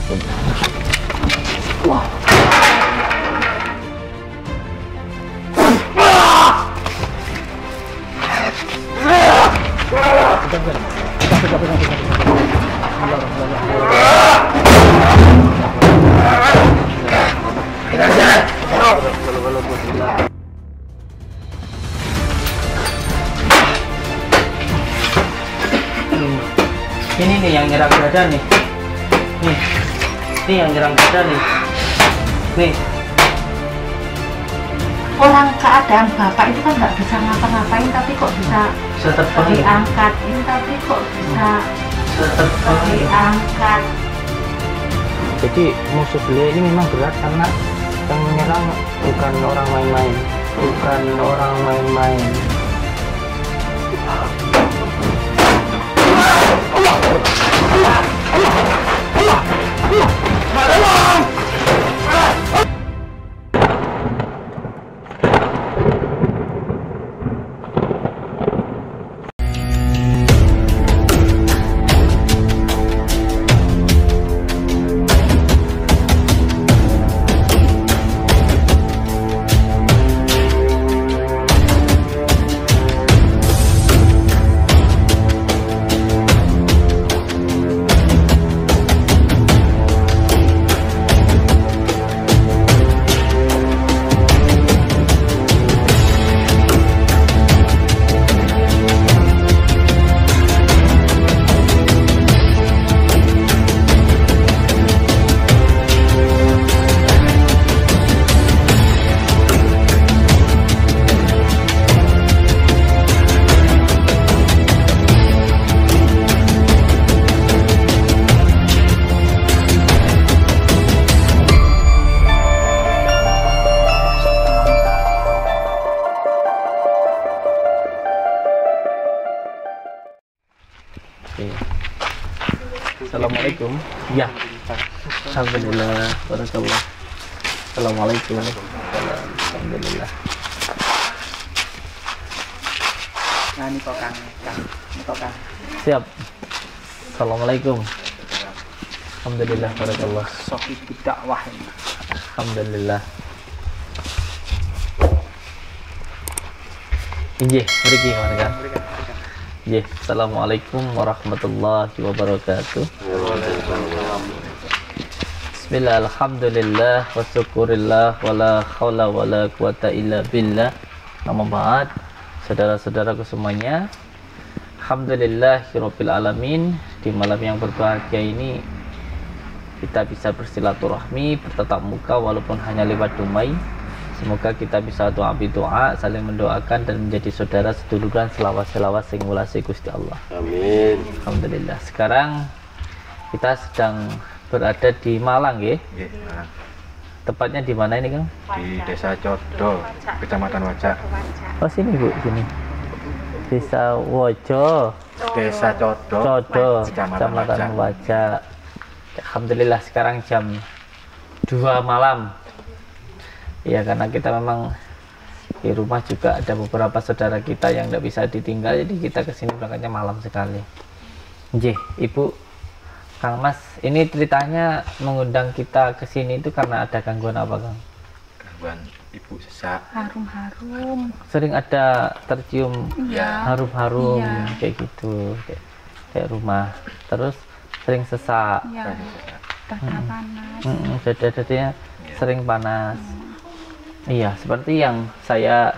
Wah. Ini nih yang nyerang dada nih. Nih yang nyerang dada nih. Nih. Orang keadaan bapak itu kan nggak bisa ngapa-ngapain, tapi kok bisa terbang diangkat ini, tapi kok bisa diangkat. Jadi musuh beliau ini memang berat karena yang menyerang bukan orang main-main, bukan orang main-main. Assalamualaikum. Ya. Alhamdulillah. Barakallah. Assalamualaikum. Alhamdulillah. Nah, ini kok Kang. Siap. Assalamualaikum. Alhamdulillah. Barakallah. Sohib dakwah ini. Alhamdulillah. Injih, mriki mana kan? Injih. Assalamualaikum warahmatullahi wabarakatuh. Bismillah, alhamdulillah, wa syukurillah, wa la hawla wa la quwata illa billah. Amma ba'd, saudara-saudaraku semuanya, alhamdulillahirabbil alamin. Di malam yang berbahagia ini kita bisa bersilaturahmi, bertatap muka walaupun hanya lewat dumai. Semoga kita bisa doa bidoa, saling mendoakan dan menjadi saudara seduluran selawat-selawat sing ngulasi Gusti Allah. Amin. Alhamdulillah. Sekarang kita sedang berada di Malang, ya? Tepatnya di mana ini, Kang? Di Desa Codo, Kecamatan Wajak. Oh, sini, Bu, sini. Desa Wojo. Desa Codo, Codo, Kecamatan Kecamatan Wajak. Alhamdulillah sekarang jam 2 malam. Ya, karena kita memang di rumah juga ada beberapa saudara kita yang tidak bisa ditinggal, jadi kita kesini berangkatnya malam sekali. Nggih, Ibu, Kang Mas, ini ceritanya mengundang kita ke sini itu karena ada gangguan apa, Kang? Gangguan ibu sesak. Harum-harum. Sering ada tercium Iya. harum-harum Iya. kayak gitu, kayak rumah. Terus sering sesak, Ya, dada panas. dada-dadanya sering panas. Iya, seperti yang saya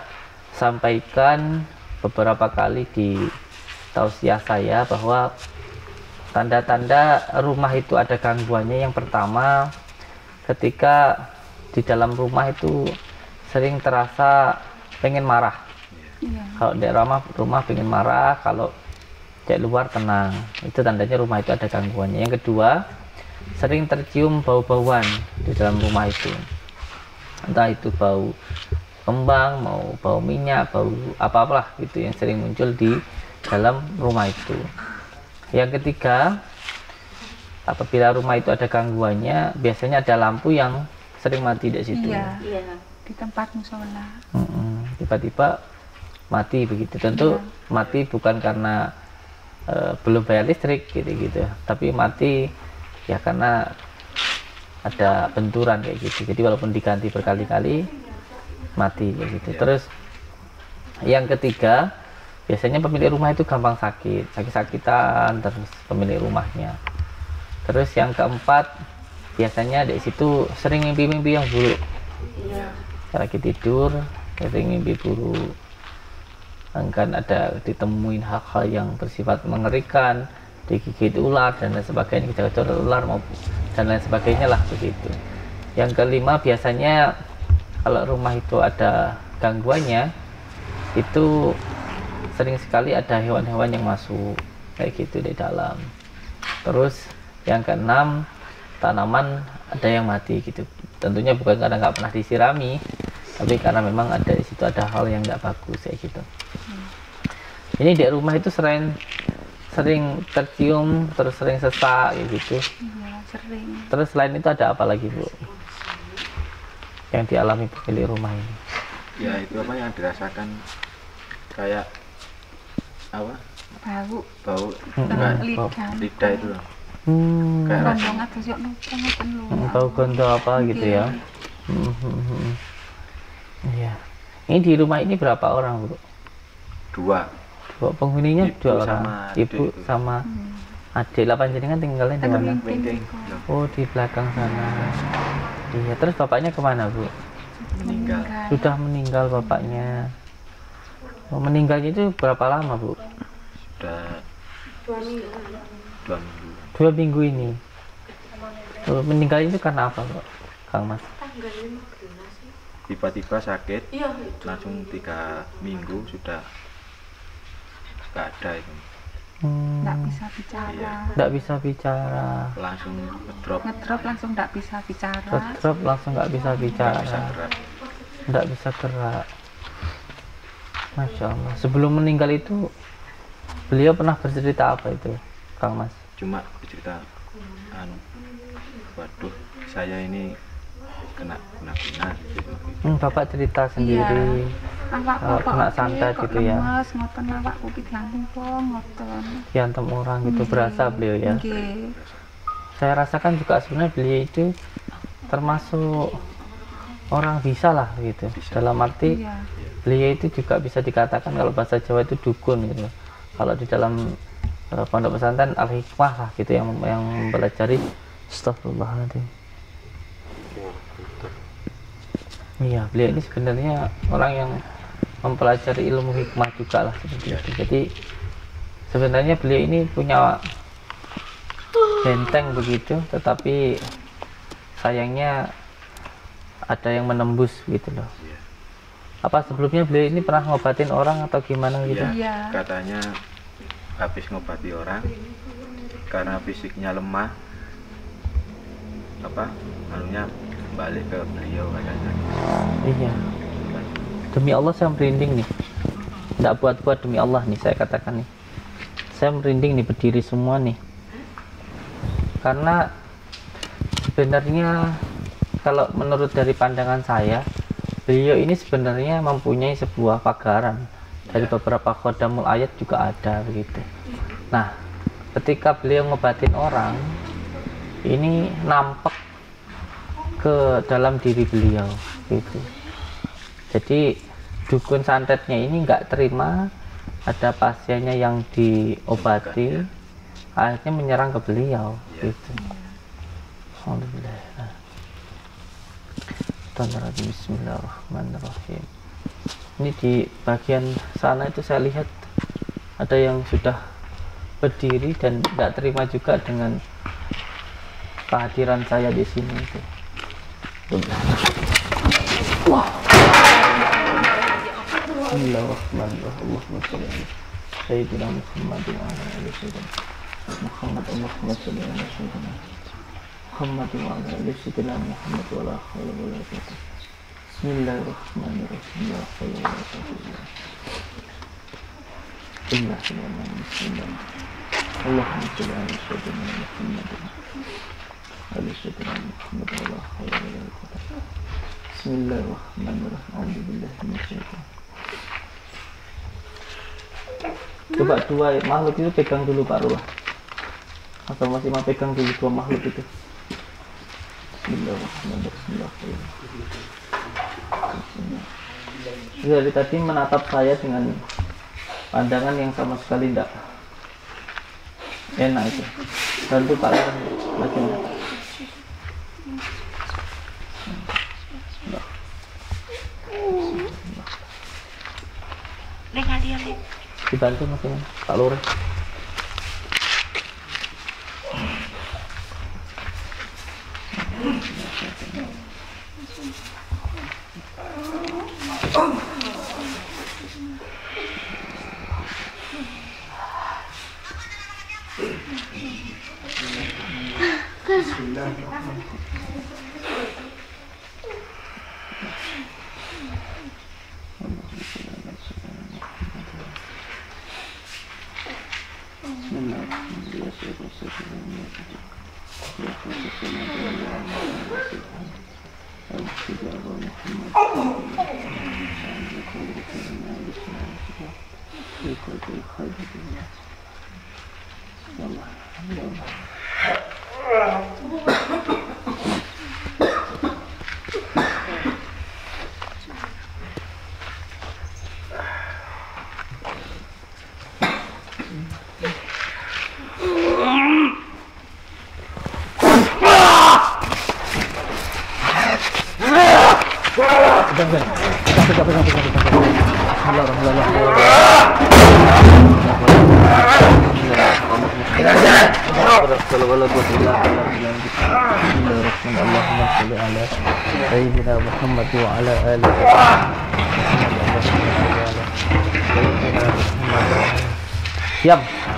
sampaikan beberapa kali di tausiah saya bahwa tanda-tanda rumah itu ada gangguannya. Yang pertama, ketika di dalam rumah itu sering terasa pengen marah. Iya. Kalau di rumah pengen marah, kalau di luar tenang. Itu tandanya rumah itu ada gangguannya. Yang kedua, sering tercium bau-bauan di dalam rumah itu. Entah itu bau kembang, mau bau minyak, bau apa-apalah gitu yang sering muncul di dalam rumah itu. Yang ketiga, apabila rumah itu ada gangguannya, biasanya ada lampu yang sering mati di situ. Iya. Di tempat musola. Tiba-tiba mati begitu. Tentu mati bukan karena belum bayar listrik gitu-gitu, tapi mati ya karena ada benturan kayak gitu. Jadi walaupun diganti berkali-kali mati kayak gitu. Terus yang ketiga, biasanya pemilik rumah itu gampang sakit-sakitan terus pemilik rumahnya. Terus yang keempat, biasanya di situ sering mimpi-mimpi yang buruk. Lagi tidur sering mimpi buruk. Akan ada ditemuin hal-hal yang bersifat mengerikan, digigit ular dan lain sebagainya, kejar-kejar ular maupun dan lain sebagainya lah begitu. Yang kelima, biasanya kalau rumah itu ada gangguannya, itu sering sekali ada hewan-hewan yang masuk kayak gitu di dalam. Terus yang keenam, tanaman ada yang mati gitu. Tentunya bukan karena nggak pernah disirami, tapi karena memang ada di situ ada hal yang nggak bagus kayak gitu. Ini di rumah itu sering tercium, terus sering sesak kayak gitu. Iya, sering. Terus selain itu ada apa lagi, Bu, yang dialami pemilik rumah ini? Ya itu apa yang dirasakan kayak apa? Bau Lidah. lidah itu loh. Kayak rasa Rombongan terus yuk numpang ngoten lho. Bau gondo apa gitu ya? Iya. Ini di rumah ini berapa orang, Bu? dua. Dua penghuninya, Ibu dua orang. sama Ibu adik. sama adik. 8 jenengan tinggalnya di mana? Penting Oh, di belakang sana. Iya. Terus bapaknya kemana, Bu? meninggal. Sudah meninggal bapaknya. Oh, meninggalnya itu berapa lama, Bu? Sudah 2 minggu. 2 minggu ini. Oh, meninggal itu karena apa, Bu, Kang Mas? Tiba-tiba sakit, langsung 3 minggu sudah nggak ada itu. Nggak bisa bicara. Iya. Nggak bisa bicara. Langsung ngedrop, Ngedrop langsung nggak bisa bicara. Drop langsung nggak bisa nggak bicara. bisa gerak. Nggak bisa gerak. Masya Allah. Sebelum meninggal itu beliau pernah bercerita apa itu, Kang Mas? Cuma cerita waduh saya ini kena guna gitu. Bapak cerita sendiri. Kena santet gitu ya. Lemes, ngoten awakku ki diantung pong ngoten. Diantem orang gitu, berasa beliau ya. Nggih. Saya rasakan juga sebenarnya beliau itu termasuk orang bisa lah gitu. Dalam arti Iya. beliau itu juga bisa dikatakan kalau bahasa Jawa itu dukun gitu. Kalau di dalam pondok pesantren al-hikmah lah gitu yang mempelajari. Astagfirullahaladzim. Iya, beliau ini sebenarnya orang yang mempelajari ilmu hikmah juga lah seperti itu. Jadi sebenarnya beliau ini punya benteng begitu, tetapi sayangnya ada yang menembus gitu loh. Apa sebelumnya beliau ini pernah ngobatin orang atau gimana gitu? Iya. Katanya habis ngobati orang karena fisiknya lemah, anunya balik ke beliau katanya. Iya. Demi Allah saya merinding nih. Nggak buat-buat, demi Allah nih saya katakan nih. Saya merinding nih, berdiri semua nih. Karena sebenarnya kalau menurut dari pandangan saya, beliau ini sebenarnya mempunyai sebuah pagaran. Dari beberapa khodamul ayat juga ada begitu. Nah, ketika beliau ngobatin orang, ini nampak ke dalam diri beliau gitu. Jadi dukun santetnya ini nggak terima ada pasiennya yang diobati, akhirnya menyerang ke beliau gitu. Alhamdulillah. Bismillahirrahmanirrahim. Ini di bagian sana itu saya lihat ada yang sudah berdiri dan tidak terima juga dengan kehadiran saya di sini itu. Wah. Bismillahirrahmanirrahim. Allahumma shalli ala sayyidina Muhammad wa ala ali sayyidina Muhammad. Allahumma shalli ala sayyidina Muhammad wa ala ali sayyidina Muhammad wa la haula wa la quwwata. Bismillahirrahmanirrahim. La haula wa la quwwata. Bismillahirrahmanirrahim. Allahumma shalli ala sayyidina Muhammad Ali sayyidina Muhammad wa la haula wa la quwwata. Bismillahirrahmanirrahim. Alhamdulillah minasyaitan. Coba dua makhluk itu pegang dulu Pak Ruah. Atau masih mau pegang dulu dua makhluk itu? Bismillahirrahmanirrahim. Dari tadi menatap saya dengan pandangan yang sama sekali tidak enak itu. Bantu Pak lagi. Dibantu makin Pak Lurah.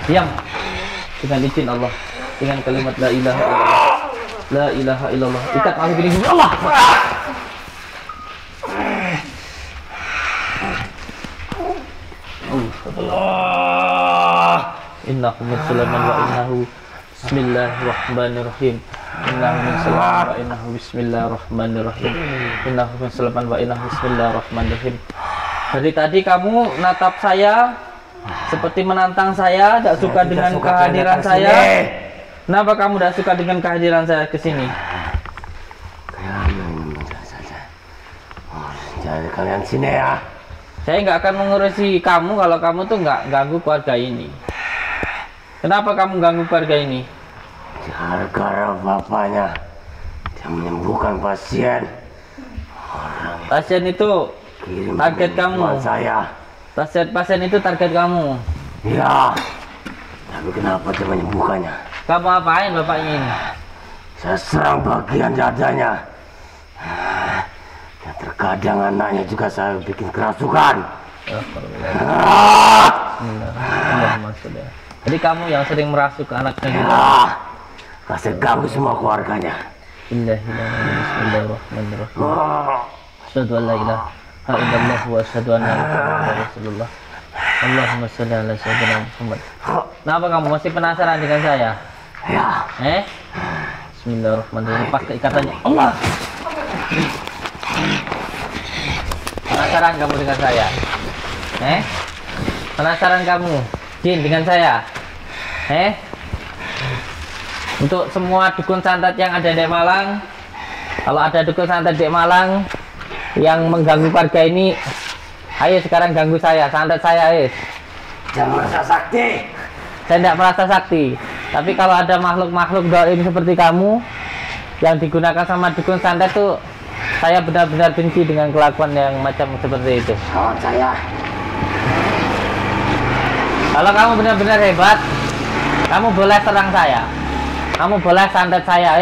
Diam dengan izin Allah, dengan kalimat la ilaha illallah, la ilaha illallah. Ikat makhluk ini Allah. Innahu min Sulaiman wa innahu bismillahirrahmanirrahim. Innahu min Sulaiman wa innahu bismillahirrahmanirrahim. Innahu min Sulaiman wa innahu bismillahirrahmanirrahim. Dari tadi kamu natap saya seperti menantang saya, tidak suka dengan kehadiran saya. Kenapa kamu tidak suka dengan kehadiran saya ke sini? Jadi kalian sini ya. Saya nggak akan mengurusi kamu kalau kamu tuh nggak ganggu keluarga ini. Kenapa kamu ganggu keluarga ini? Gara-gara bapaknya dia menyembuhkan pasien. Pasien itu Kirim target kamu. Saya. Pasien itu target kamu. Ya. Tapi kenapa dia menyembuhkannya? Kamu apain bapaknya ini? Saya serang bagian dadanya. Dan terkadang anaknya juga saya bikin kerasukan. Jadi kamu yang sering merasuk ke anaknya juga? Ya. Kasih ganggu semua keluarganya. Bismillahirrahmanirrahim. Asyhadu an la ilaha illallah wa asyhadu anna Muhammadar Rasulullah. Allahumma shalli ala sayyidina Muhammad. Kenapa kamu masih penasaran dengan saya? Ya. Bismillahirrahmanirrahim. Lepas keikatannya. Allah. Penasaran kamu dengan saya? Penasaran kamu, Jin, dengan saya? Untuk semua dukun santet yang ada di Malang, kalau ada dukun santet di Malang yang mengganggu keluarga ini, ayo sekarang ganggu saya, santet saya, Jangan merasa sakti. Saya tidak merasa sakti. Tapi kalau ada makhluk-makhluk gaib seperti kamu yang digunakan sama dukun santet tuh, saya benar-benar benci dengan kelakuan yang macam seperti itu. Kawan saya. Kalau kamu benar-benar hebat, kamu boleh serang saya. Kamu boleh santet saya,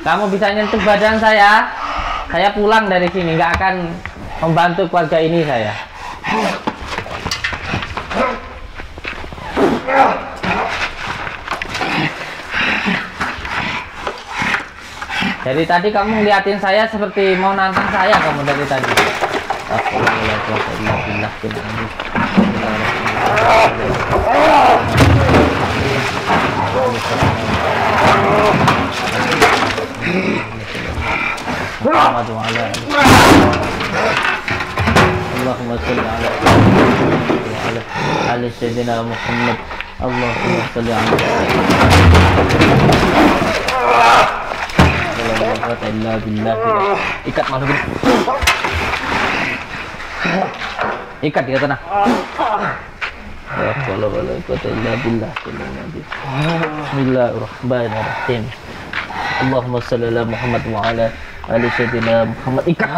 Kamu bisa nyentuh badan saya pulang dari sini, nggak akan membantu keluarga ini saya. Dari tadi kamu ngeliatin saya seperti mau nantang saya kamu dari tadi. Allahumma sholli ala ala sayyidina Muhammad. Allahumma shalli ala sayyidina. Ikat masukin. Ikat dia tenang. Bismillahirrahmanirrahim. Allahumma shalli ala Muhammad wa ala ali sayyidina Muhammad. Ikat.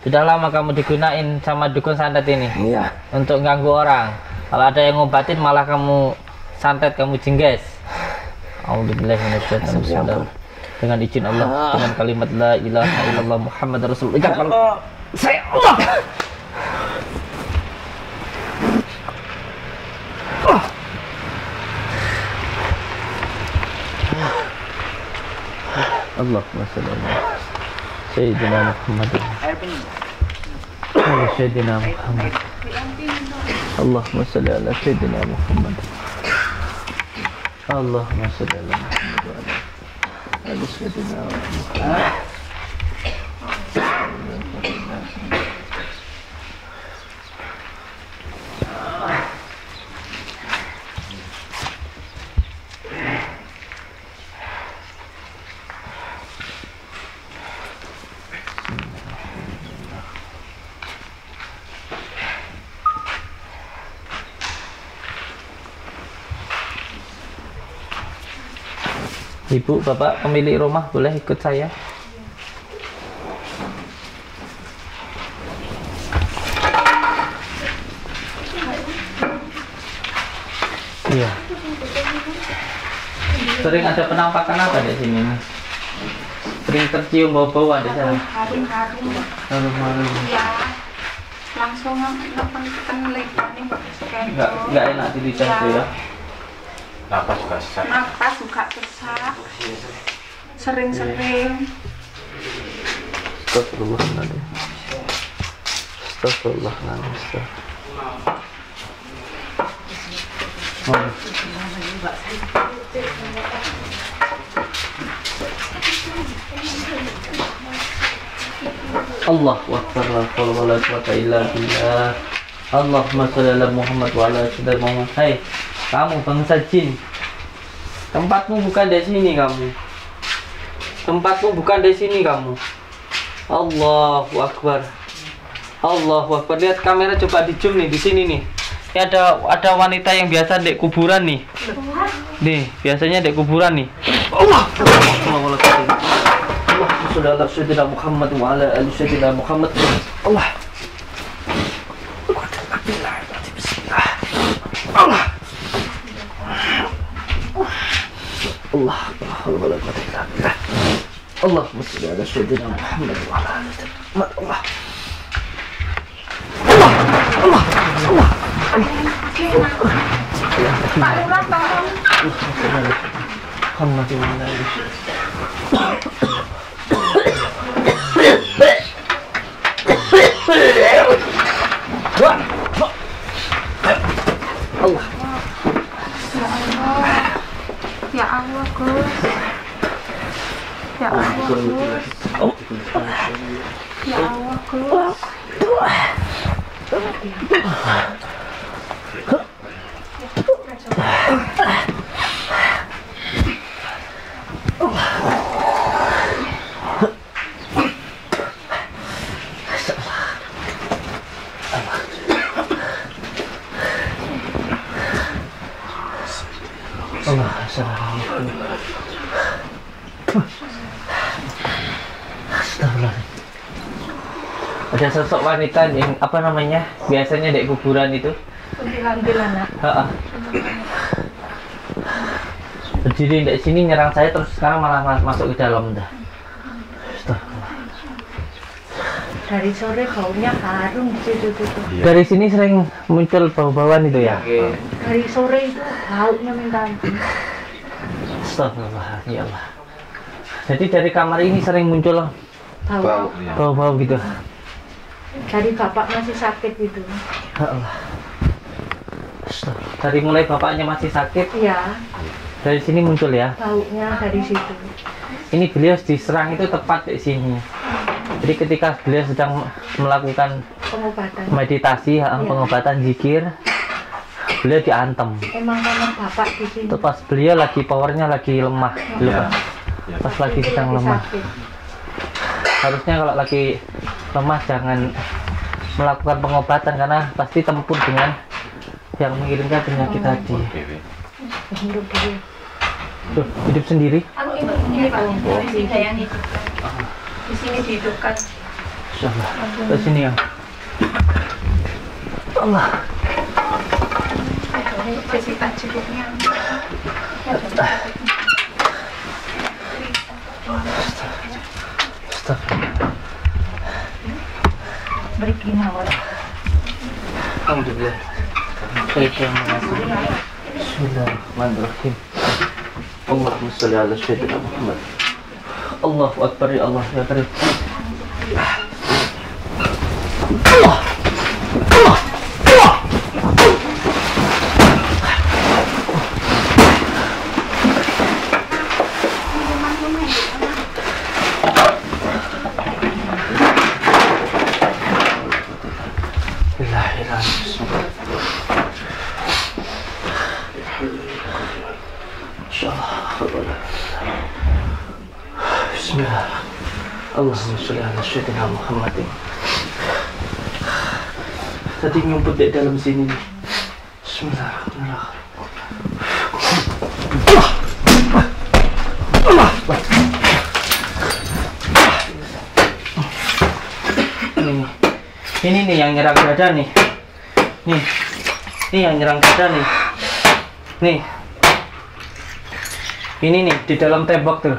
Sudah lama kamu digunain sama dukun santet ini. Iya. Untuk ganggu orang. Kalau ada yang ngobatin malah kamu santet, kamu jengges. A'udzubillahi minasyaitonir rajim. Dengan izin Allah, dengan kalimat la ilaha illallah Muhammad Rasulullah. Ikat kalau saya Allah. Allahumma shalli ala sayyidina Muhammad. Sayyidina Muhammad. Allahumma shalli ala sayyidina Muhammad. Allahumma shalli ala Muhammad wa ala sayyidina Muhammad. Ibu, bapak pemilik rumah boleh ikut saya? Iya. Sering ada penampakan apa di sini? Sering tercium bau-bauan di sana? Harum-harum. Harum-harum. Ya, langsung neken lebarnya Nggak enak di lidah tuh ya? Napas juga sesak. Napas juga sesak. Sering-sering. Astagfirullahaladzim. Astagfirullahaladzim. Allahu Akbar, la haula wala quwwata illa billah. Allahumma shalli ala Muhammad wa ala sayyidina Muhammad. Hai, kamu bangsa jin. Tempatmu bukan di sini kamu. Tempatmu bukan di sini kamu. Allahu Akbar. Allahu Akbar. Lihat kamera, coba di zoom nih di sini nih. Ini ada wanita yang biasa di kuburan nih. Nih, biasanya di kuburan nih. Allah. Allah sudah ala sayyidina Muhammad wa ala ali sayyidina Muhammad. Allah. Bismillah. Allah. Allah. Allah mesti ada sayyidina Muhammad wa ala ali Muhammad. Allah. Allah. Allah. Allah. Pak Lurah, tolong. Muhammad wa ala ali. Allah. Ya Allah, Gus. Ya Allah, Gus. Ya Allah, Gus. Allah, astagfirullah. Ada sosok wanita yang apa namanya biasanya di kuburan itu Kuntilan-kuntilan. berdiri di sini nyerang saya, terus sekarang malah masuk ke dalam dah. Dari sore baunya harum di situ tuh. Dari sini sering muncul bau-bauan itu ya. Dari sore itu baunya minta ampun. Astagfirullah, ya Allah. Jadi dari kamar ini sering muncul Bau. bau-bau gitu. Dari bapak masih sakit gitu. Ya Allah. Astagfirullah. Dari mulai bapaknya masih sakit, Iya, dari sini muncul ya. baunya dari situ. Ini beliau diserang itu tepat di sini. Jadi ketika beliau sedang melakukan Pengobatan. meditasi, pengobatan zikir, beliau diantem. Emang kamar bapak di sini. Itu pas beliau lagi powernya lagi lemah, dulu Pak. Pas lagi sedang lemah. Harusnya kalau lagi lemah jangan melakukan pengobatan karena pasti tempur dengan yang mengirimkan penyakit tadi. Tuh, hidup sendiri. Anu ini Pak, di sini yang hidupkan. Di sini dihidupkan. Insyaallah. Ke sini ya. Allah. Jessica cukupnya. Stop. Beri gimana? Alhamdulillah. Terima kasih. Bismillahirrahmanirrahim. Allahumma shalli ala sayyidina Muhammad. Allahu akbar ya Allah ya Karim. Allah. Allah. Allah. Bismillah. Allahumma sholli ala sayyidina Muhammadin. Tadi ngumpet di dalam sini nih. Bismillahirrahmanirrahim. Ini nih yang nyerang dada nih. Nih. Ini yang nyerang dada nih. Nih. Ini nih di dalam tembok tuh.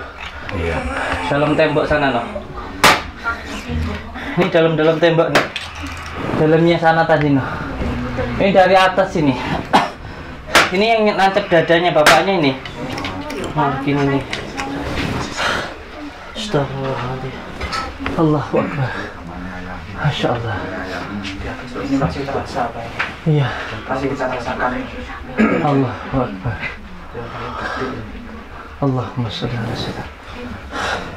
Iya. Dalam tembok sana no. Ini dalam tembok nih. Dalamnya sana tadi no. Ini dari atas sini. Ini yang nancep dadanya bapaknya ini. Nah, gini nih. Astagfirullahaladzim. Allahu Akbar. Masya Allah. Ini masih terasa Pak. Iya. Masih kita rasakan. Allahu Akbar. Allahumma sholli ala sayyidina.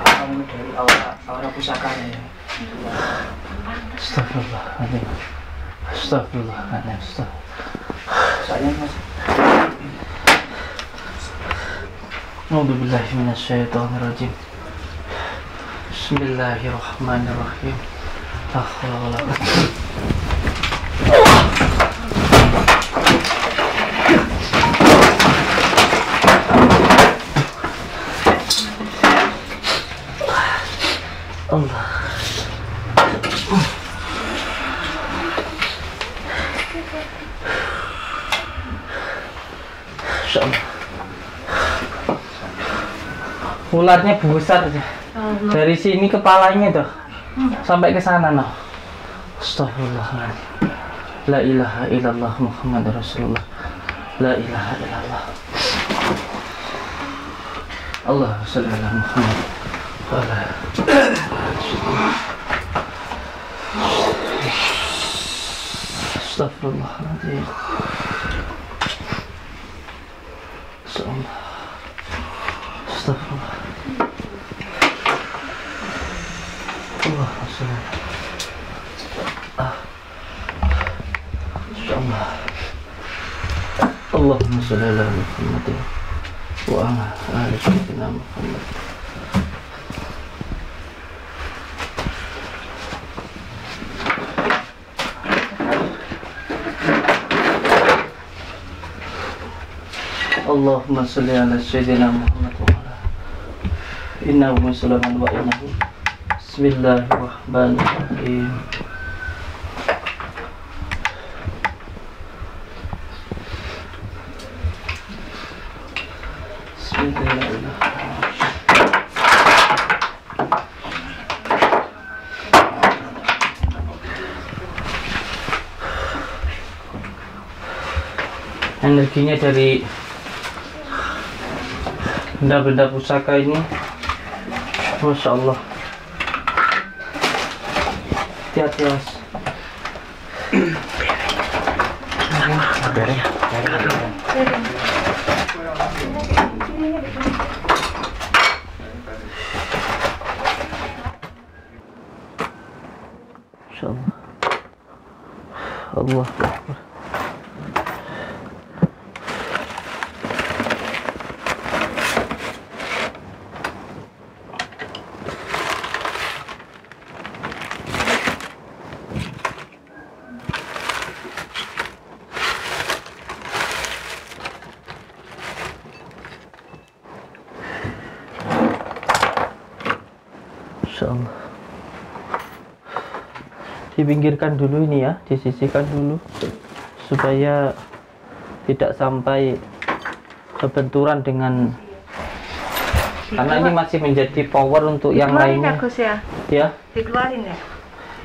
Kamu dari aura pusakanya ya. Astagfirullahaladzim. Astagfirullahaladzim. Saya mas. A'udzubillahi minasyaitonirrajim. Bismillahirrahmanirrahim. La haula wala quwwata. Allah. Insyaallah. Ularnya besar aja. Dari sini kepalanya tuh sampai ke sana noh. Astagfirullahaladzim. La ilaha illallah Muhammad Rasulullah. La ilaha illallah. Allahumma shalli ala Muhammad. Astagfirullahaladzim. Astagfirullah. Allahumma shalli Allahumma shalli ala Muhammad wa ala ali sayyidina Muhammad. Allahumma sholli ala sayyidina Muhammad wa ala innahu musliman wa innahu. Bismillahirrahmanirrahim. Energinya dari benda-benda pusaka ini, Masya Allah. Hati-hati mas. Insyaallah. Allah Akbar. Insyaallah. Dipinggirkan dulu ini ya, disisihkan dulu supaya tidak sampai berbenturan dengan, karena ini masih menjadi power untuk yang Dikeluarin lainnya. ya Gus ya? Ya, Dikeluarin ya?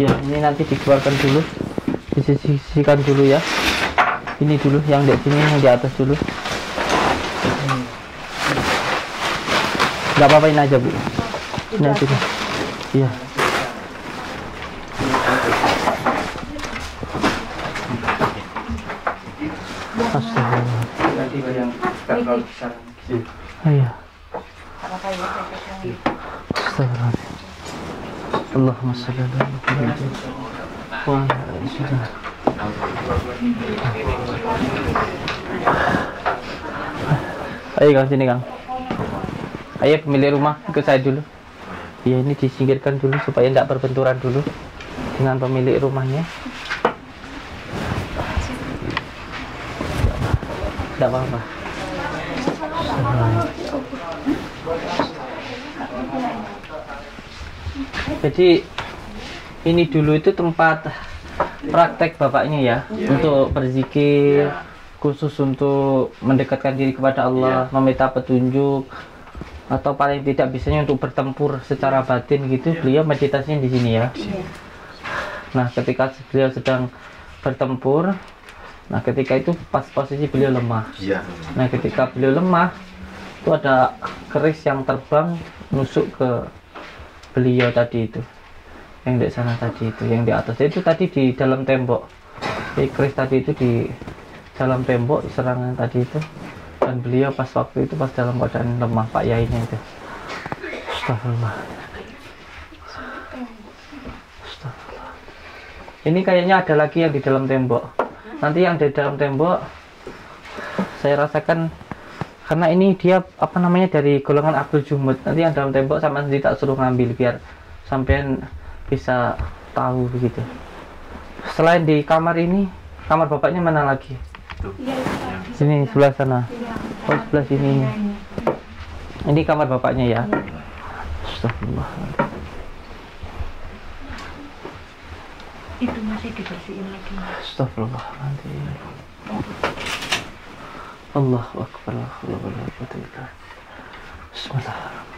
ya ini nanti dikeluarkan dulu, disisihkan dulu ya. Ini dulu yang di sini, yang di atas dulu. Nggak apa-apain aja Bu. Nah, sini. Iya. Astagfirullah. Nanti yang terlalu besar. Iya. Apa ya? Astagfirullah. Allahumma shalli ala Muhammad wa ala ali sayyidina. Ayo Kang, sini Kang. Ayo pemilik rumah, ikut saya dulu. Ya ini disingkirkan dulu supaya tidak berbenturan dulu dengan pemilik rumahnya. Tidak apa-apa. Jadi ini dulu itu tempat praktek bapaknya ya, untuk berzikir, khusus untuk mendekatkan diri kepada Allah, meminta petunjuk, atau paling tidak biasanya untuk bertempur secara batin gitu. Beliau meditasinya di sini ya. Nah ketika beliau sedang bertempur, nah ketika itu pas posisi beliau lemah. Nah ketika beliau lemah itu ada keris yang terbang nusuk ke beliau tadi itu, yang di sana tadi itu, yang di atas itu tadi di dalam tembok. Jadi keris tadi itu di dalam tembok serangan tadi itu, dan beliau pas waktu itu pas dalam keadaan lemah, Pak Yainya itu. Astagfirullah. Astagfirullah. Ini kayaknya ada lagi yang di dalam tembok. Nanti yang di dalam tembok saya rasakan, karena ini dia apa namanya dari golongan Abdul Jumud. Nanti yang dalam tembok sama sendiri tak suruh ngambil biar sampean bisa tahu begitu. Selain di kamar ini, kamar bapaknya mana lagi? Sini sebelah sana. Oh sebelah sini. Ini kamar bapaknya ya. Astagfirullah. Itu masih dibersihin lagi. Astagfirullah. Nanti. Allahu Akbar. Bismillahirrahmanirrahim.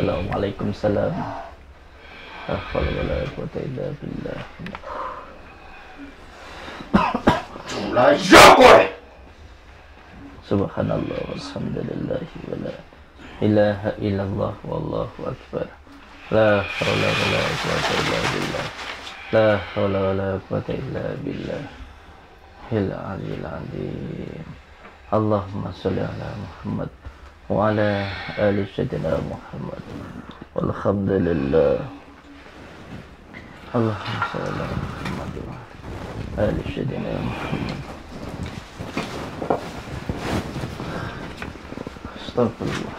Waalaikumsalam. La haula wala quwwata illa billah. Subhanallah walhamdulillah wala ilaha illallah wallahu akbar. La haula wala quwwata illa billah. La haula wala quwwata illa billah. Hil aliyil azim. Allahumma shalli ala Muhammad wa ala ali sayyidina Muhammad. Walhamdulillah. Allahumma shalli ala Muhammad wa ala ali sayyidina Muhammad. Astagfirullah.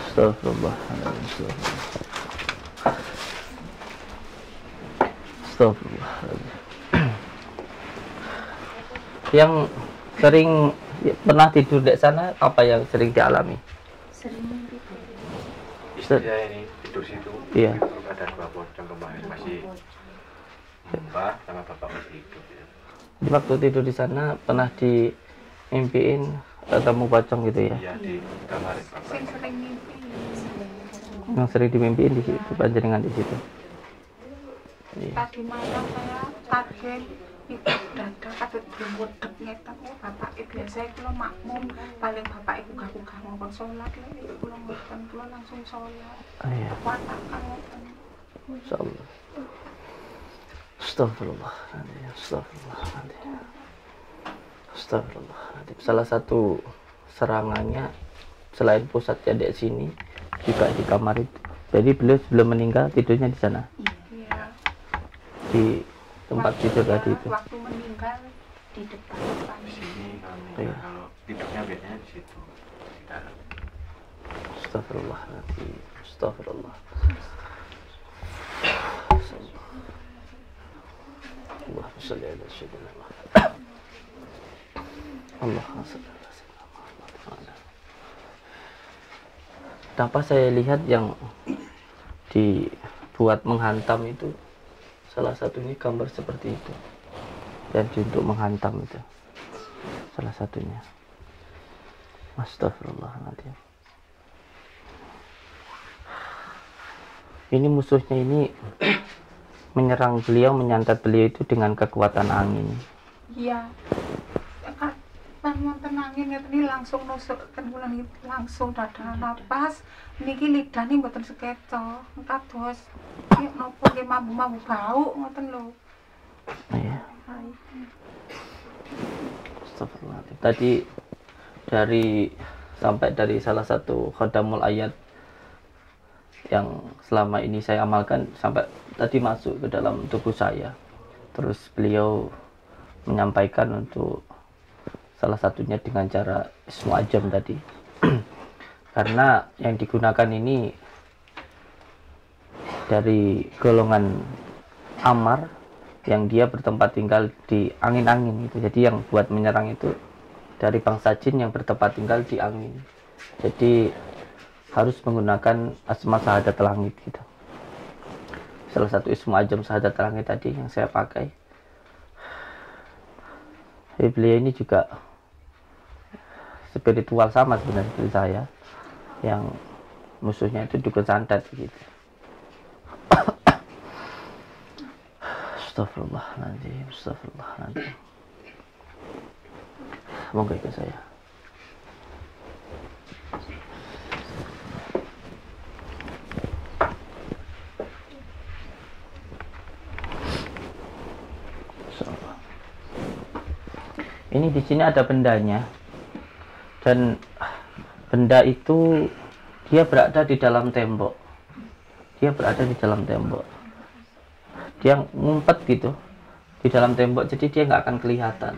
Astagfirullah. Astagfirullah. Yang sering pernah tidur di sana, apa yang sering dialami? Sering mimpi. Istri saya ini tidur situ. Iya. Itu ada 2 pocong kemarin masih mbak sama bapak masih hidup. Ya. Di waktu tidur di sana pernah dimimpiin ketemu pocong gitu ya? Iya di kamar bapak. Sering mimpi. Yang sering dimimpiin di situ, panjenengan di situ. Iya. Tadi malam saya kaget itu dada katut belum wedek ngeten bapak biasa kula makmum paling bapak iku gak ngomong salat lek kula ngoten kula langsung salat. Iya. Watakan ngoten. Insyaallah. Astagfirullah. Astagfirullah. Astagfirullah. Salah satu serangannya selain pusatnya di sini juga di kamar itu. Jadi beliau sebelum meninggal tidurnya di sana. Iya. Di tempat tidur tadi itu. Waktu meninggal di depan Sini kami Iya. kalau tidurnya biasanya di situ di dalam. Astagfirullah. Astagfirullah. Allahumma shalli ala sayyidina Muhammad. Allahumma shalli ala sayyidina Muhammad. Tanpa saya lihat yang dibuat menghantam itu salah satunya gambar seperti itu. Dan untuk menghantam itu salah satunya. Astagfirullahaladzim. Ini musuhnya ini menyerang beliau, menyantet beliau itu dengan kekuatan angin. Iya. Kan wonten angin ngeten iki langsung nusuk ten kula niki langsung dada napas niki lidane mboten sekeca. Kados iki napa nggih mambu-mambu bau ngoten lho. Iya. Astagfirullahaladzim. Tadi sampai dari salah satu khadamul ayat yang selama ini saya amalkan sampai tadi masuk ke dalam tubuh saya. Terus beliau menyampaikan untuk salah satunya dengan cara ismu ajam tadi. Karena yang digunakan ini dari golongan amar yang dia bertempat tinggal di angin-angin itu. Jadi yang buat menyerang itu dari bangsa jin yang bertempat tinggal di angin. Jadi harus menggunakan asma syahadat langit gitu. Salah satu ismu ajam syahadat langit tadi yang saya pakai. Jadi beliau ini juga spiritual sama sebenarnya seperti saya, yang musuhnya itu dukun santet gitu. Astagfirullahaladzim, astagfirullahaladzim. Moga ikut saya. Ini di sini ada bendanya, dan benda itu dia berada di dalam tembok. Dia berada di dalam tembok. Dia ngumpet gitu di dalam tembok, jadi dia nggak akan kelihatan.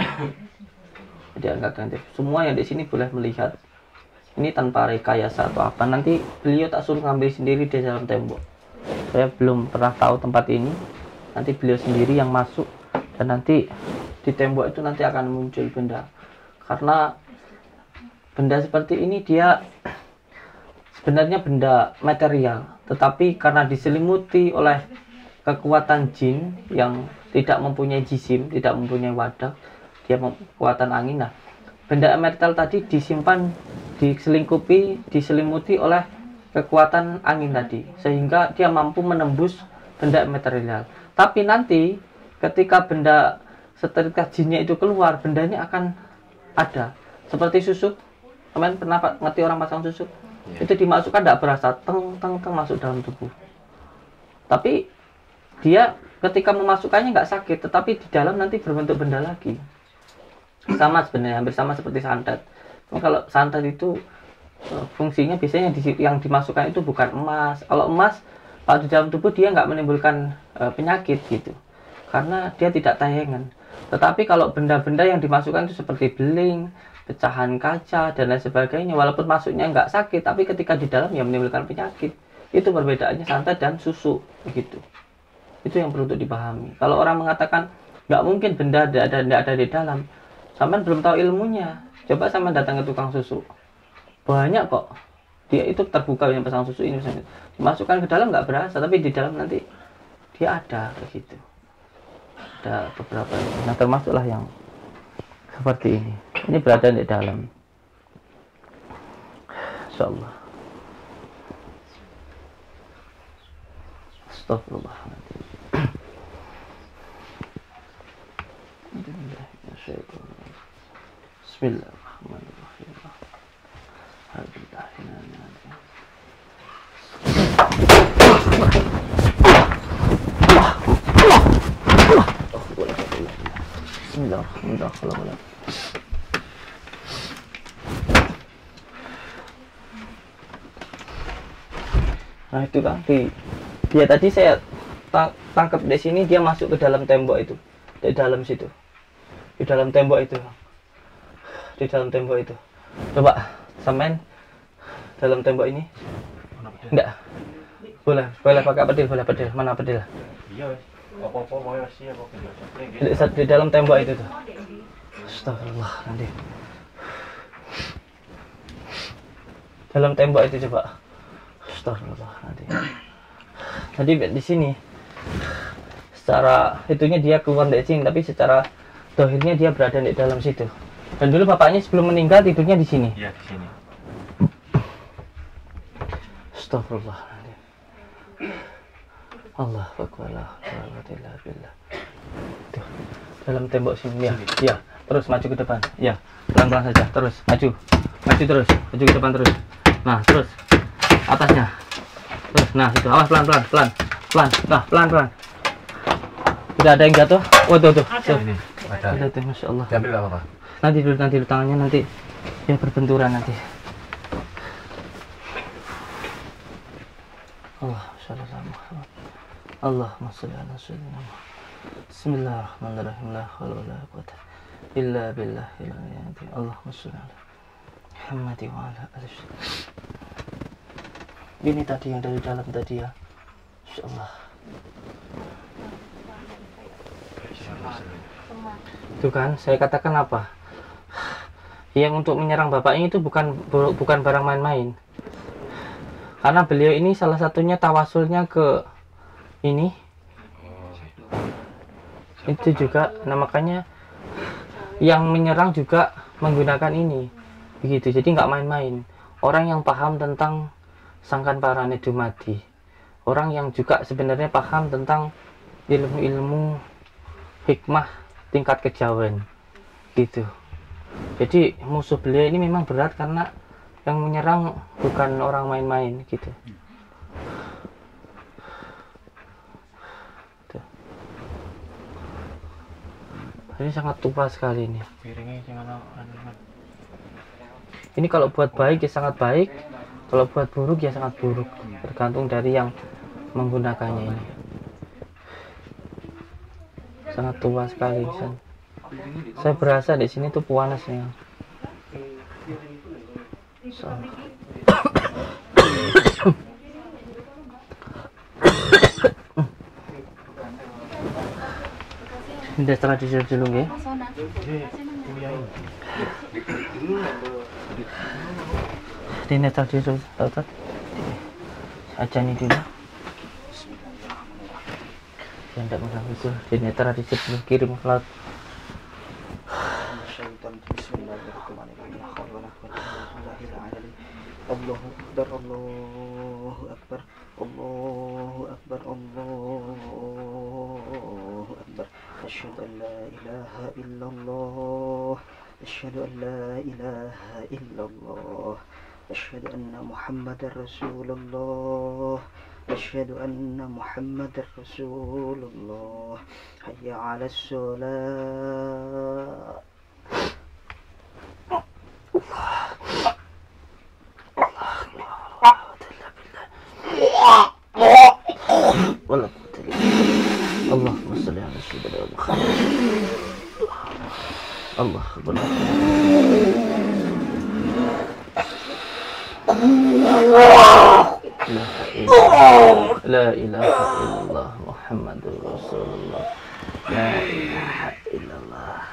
Dia nggak akan. Semua yang di sini boleh melihat. Ini tanpa rekayasa atau apa. Nanti beliau tak suruh ngambil sendiri di dalam tembok. Saya belum pernah tahu tempat ini. Nanti beliau sendiri yang masuk, dan nanti di tembok itu nanti akan muncul benda. Karena benda seperti ini dia sebenarnya benda material, tetapi karena diselimuti oleh kekuatan jin yang tidak mempunyai jisim, tidak mempunyai wadah, dia kekuatan angin. Nah, benda material tadi disimpan, diselimuti oleh kekuatan angin tadi, sehingga dia mampu menembus benda material. Tapi nanti ketika benda setrika jinnya itu keluar, bendanya akan ada seperti susuk. Kalian pernah ngerti orang pasang susuk? Ya. Itu dimasukkan tidak berasa, teng masuk dalam tubuh. Tapi dia ketika memasukkannya nggak sakit, tetapi di dalam nanti berbentuk benda lagi. Sama sebenarnya, hampir sama seperti santet. Cuma kalau santet itu fungsinya biasanya yang dimasukkan itu bukan emas. Kalau emas, kalau di dalam tubuh dia nggak menimbulkan penyakit gitu, karena dia tidak tayangan. Tetapi kalau benda-benda yang dimasukkan itu seperti beling, pecahan kaca, dan lain sebagainya, walaupun masuknya nggak sakit, tapi ketika di dalam ya menimbulkan penyakit. Itu perbedaannya santet dan susuk, begitu. Itu yang perlu untuk dipahami. Kalau orang mengatakan nggak mungkin benda ada di dalam, Sampean belum tahu ilmunya. Coba sampean datang ke tukang susu. Banyak kok. Dia itu terbuka yang pasang susu ini misalnya. Dimasukkan ke dalam nggak berasa, tapi di dalam nanti dia ada begitu. Ada beberapa. Nah, termasuklah yang seperti ini. Ini berada di dalam. Insyaallah. Astagfirullahaladzim. Bismillahirrahmanirrahim. Bismillahirrahmanirrahim. Nah itu kan dia tadi saya tangkap di sini, dia masuk ke dalam tembok itu, di dalam situ, di dalam tembok itu, di dalam tembok itu. Coba sampein dalam tembok ini. Enggak. Boleh pakai pedil, boleh pedil. Mana pedil? Iya, apa-apa mau sih apa di dalam tembok itu tuh. Astagfirullah nanti. Dalam tembok itu coba. Astagfirullah nanti. Tadi di sini secara itunya dia keluar dari sini, tapi secara dohirnya dia berada di dalam situ. Dan dulu bapaknya sebelum meninggal tidurnya di sini. Iya, di sini. Astagfirullah. Allah akbar. Tuh, dalam tembok sini ya. Ya, terus maju ke depan. Ya, pelan-pelan saja. Terus maju. Maju terus. Maju ke depan terus. Nah, terus atasnya. Terus nah, itu awas pelan-pelan, pelan. Nah, pelan-pelan. Tidak ada yang jatuh. Oh, tuh. Ini ada. Ada tuh, Masya Allah. Diambil enggak apa-apa. Nanti dulu tangannya nanti ya berbenturan nanti. Allahumma shalli ala sayyidina Muhammad. Bismillahirrahmanirrahim. La haula wala quwwata illa billah. Allahumma shalli ala Muhammad wa ala alihi. Ini tadi yang dari dalam tadi ya. Insyaallah. Itu kan saya katakan apa? Yang untuk menyerang bapaknya itu bukan barang main-main. Karena beliau ini salah satunya tawasulnya ke ini. Itu juga, nah makanya yang menyerang juga menggunakan ini. Begitu, jadi nggak main-main. Orang yang paham tentang Sangkan Parane Dumadi. Orang yang juga sebenarnya paham tentang ilmu-ilmu hikmah tingkat kejawen. Gitu. Jadi musuh beliau ini memang berat karena yang menyerang bukan orang main-main gitu. Tuh. Ini sangat tua sekali ini. Ini kalau buat baik ya sangat baik, kalau buat buruk ya sangat buruk. Tergantung dari yang menggunakannya ini. Sangat tua sekali. Saya berasa di sini tuh panasnya. Ini setelah dulu ya. Ini tadi dulu, aja nih dulu. Yang tidak mengganggu itu, ini tradisi belum kirim flat. Allahu Akbar, Allahu Akbar, Allahu Akbar, Allahu Akbar. Asyhadu an la ilaha illallah, asyhadu an la ilaha illallah, asyhadu anna Muhammadar Rasulullah, asyhadu anna Muhammadar Rasulullah. Hayya 'alas shalah. Allahumma shalli ala sayyidina Muhammad. Allah akbar. La ilaha illallah Muhammadur Rasulullah. La ilaha illallah.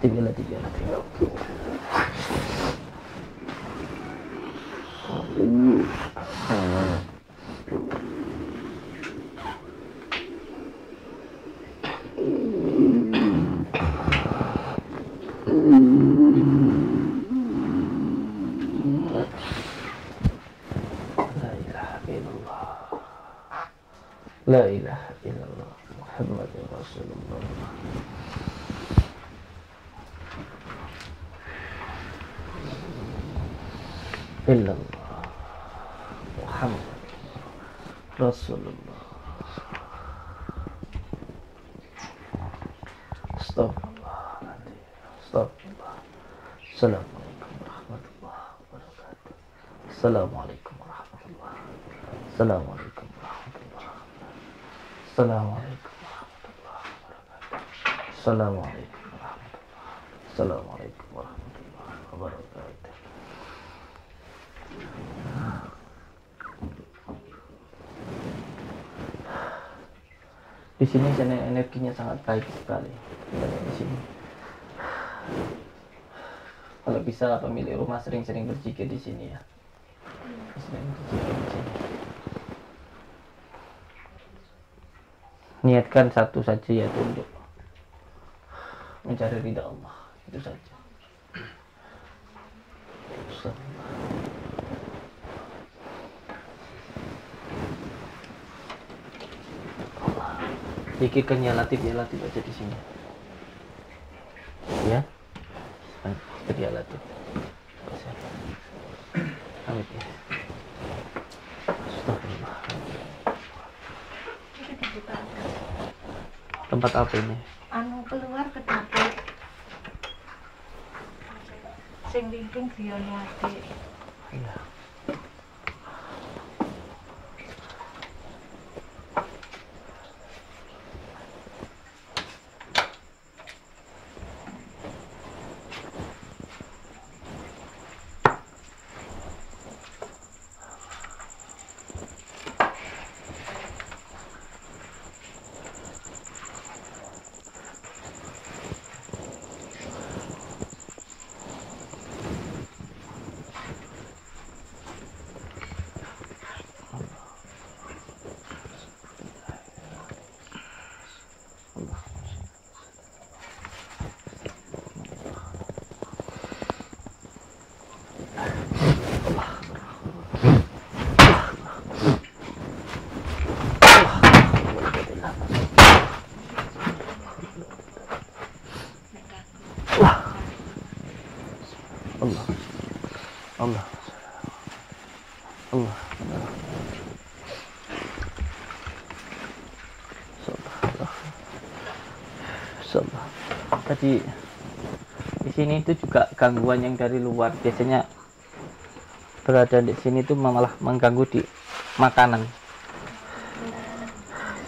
Tibiala, tibiala, tibiala. La ilaha illallah Muhammadur Rasulullah. Illallah Muhammad Rasulullah. Astagfirullah. Astagfirullah. Assalamualaikum warahmatullahi wabarakatuh. Assalamualaikum warahmatullahi wabarakatuh. Assalamualaikum warahmatullahi wabarakatuh. Assalamualaikum warahmatullahi wabarakatuh. Assalamualaikum warahmatullahi. Assalamualaikum warahmatullahi wabarakatuh. Di sini energinya sangat baik sekali. Di sini. Kalau bisa pemilik rumah sering-sering berzikir di sini ya. Sering berzikir di sini. Niatkan satu saja, yaitu untuk mencari ridha Allah, itu saja. Zikirkan ya Latif aja di sini. Ya. Ya Latif. Amin ya. Astagfirullah. Tempat apa ini? Anu keluar ke dapur. Sing wingking griyane adik. Iya. Allah. Tadi di sini itu juga gangguan yang dari luar, biasanya berada di sini itu malah mengganggu di makanan,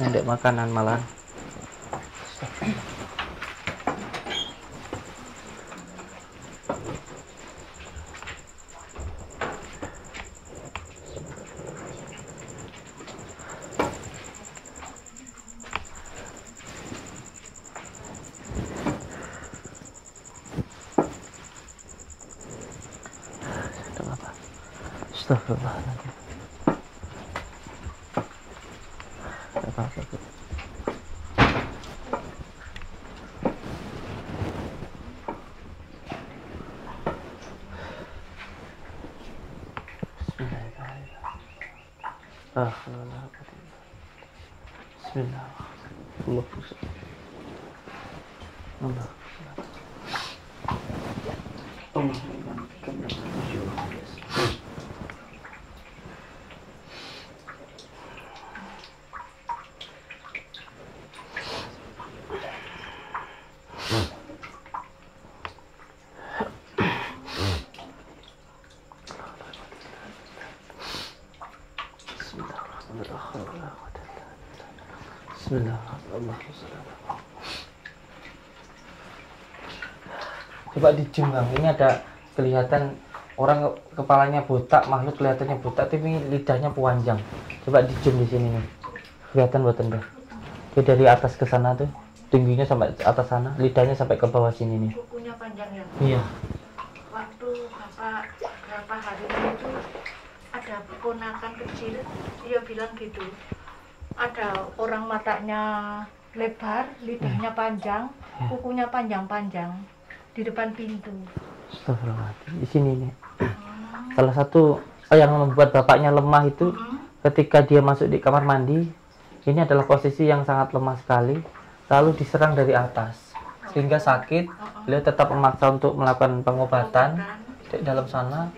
yang makanan malah. Astagfirullahaladzim. Apa-apa. Bismillahirrahmanirrahim. Coba dijenggang, ini ada kelihatan orang kepalanya botak, makhluk kelihatannya botak, tapi lidahnya panjang. Coba dijum di sini nih, kelihatan buat anda. Dia dari atas ke sana tuh, tingginya sampai atas sana, lidahnya sampai ke bawah sini nih. Kukunya panjang ya? Iya. Waktu berapa hari itu ada ponakan kecil, dia bilang gitu. Ada orang matanya lebar, lidahnya panjang, kukunya panjang-panjang di depan pintu. Astagfirullahaladzim. Di sini nih. Salah satu yang membuat bapaknya lemah itu ketika dia masuk di kamar mandi, Ini adalah posisi yang sangat lemah sekali, lalu diserang dari atas sehingga sakit. Beliau tetap memaksa untuk melakukan pengobatan. Di dalam sana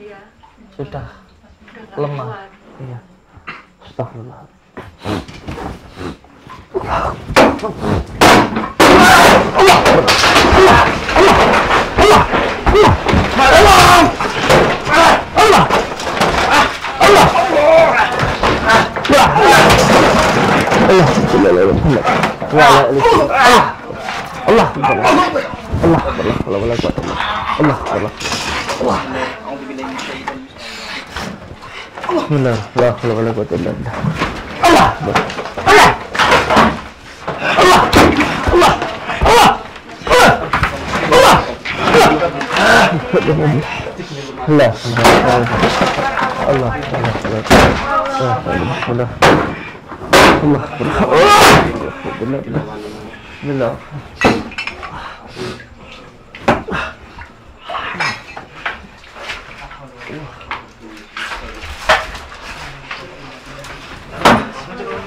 sudah lemah. Iya. Astagfirullah.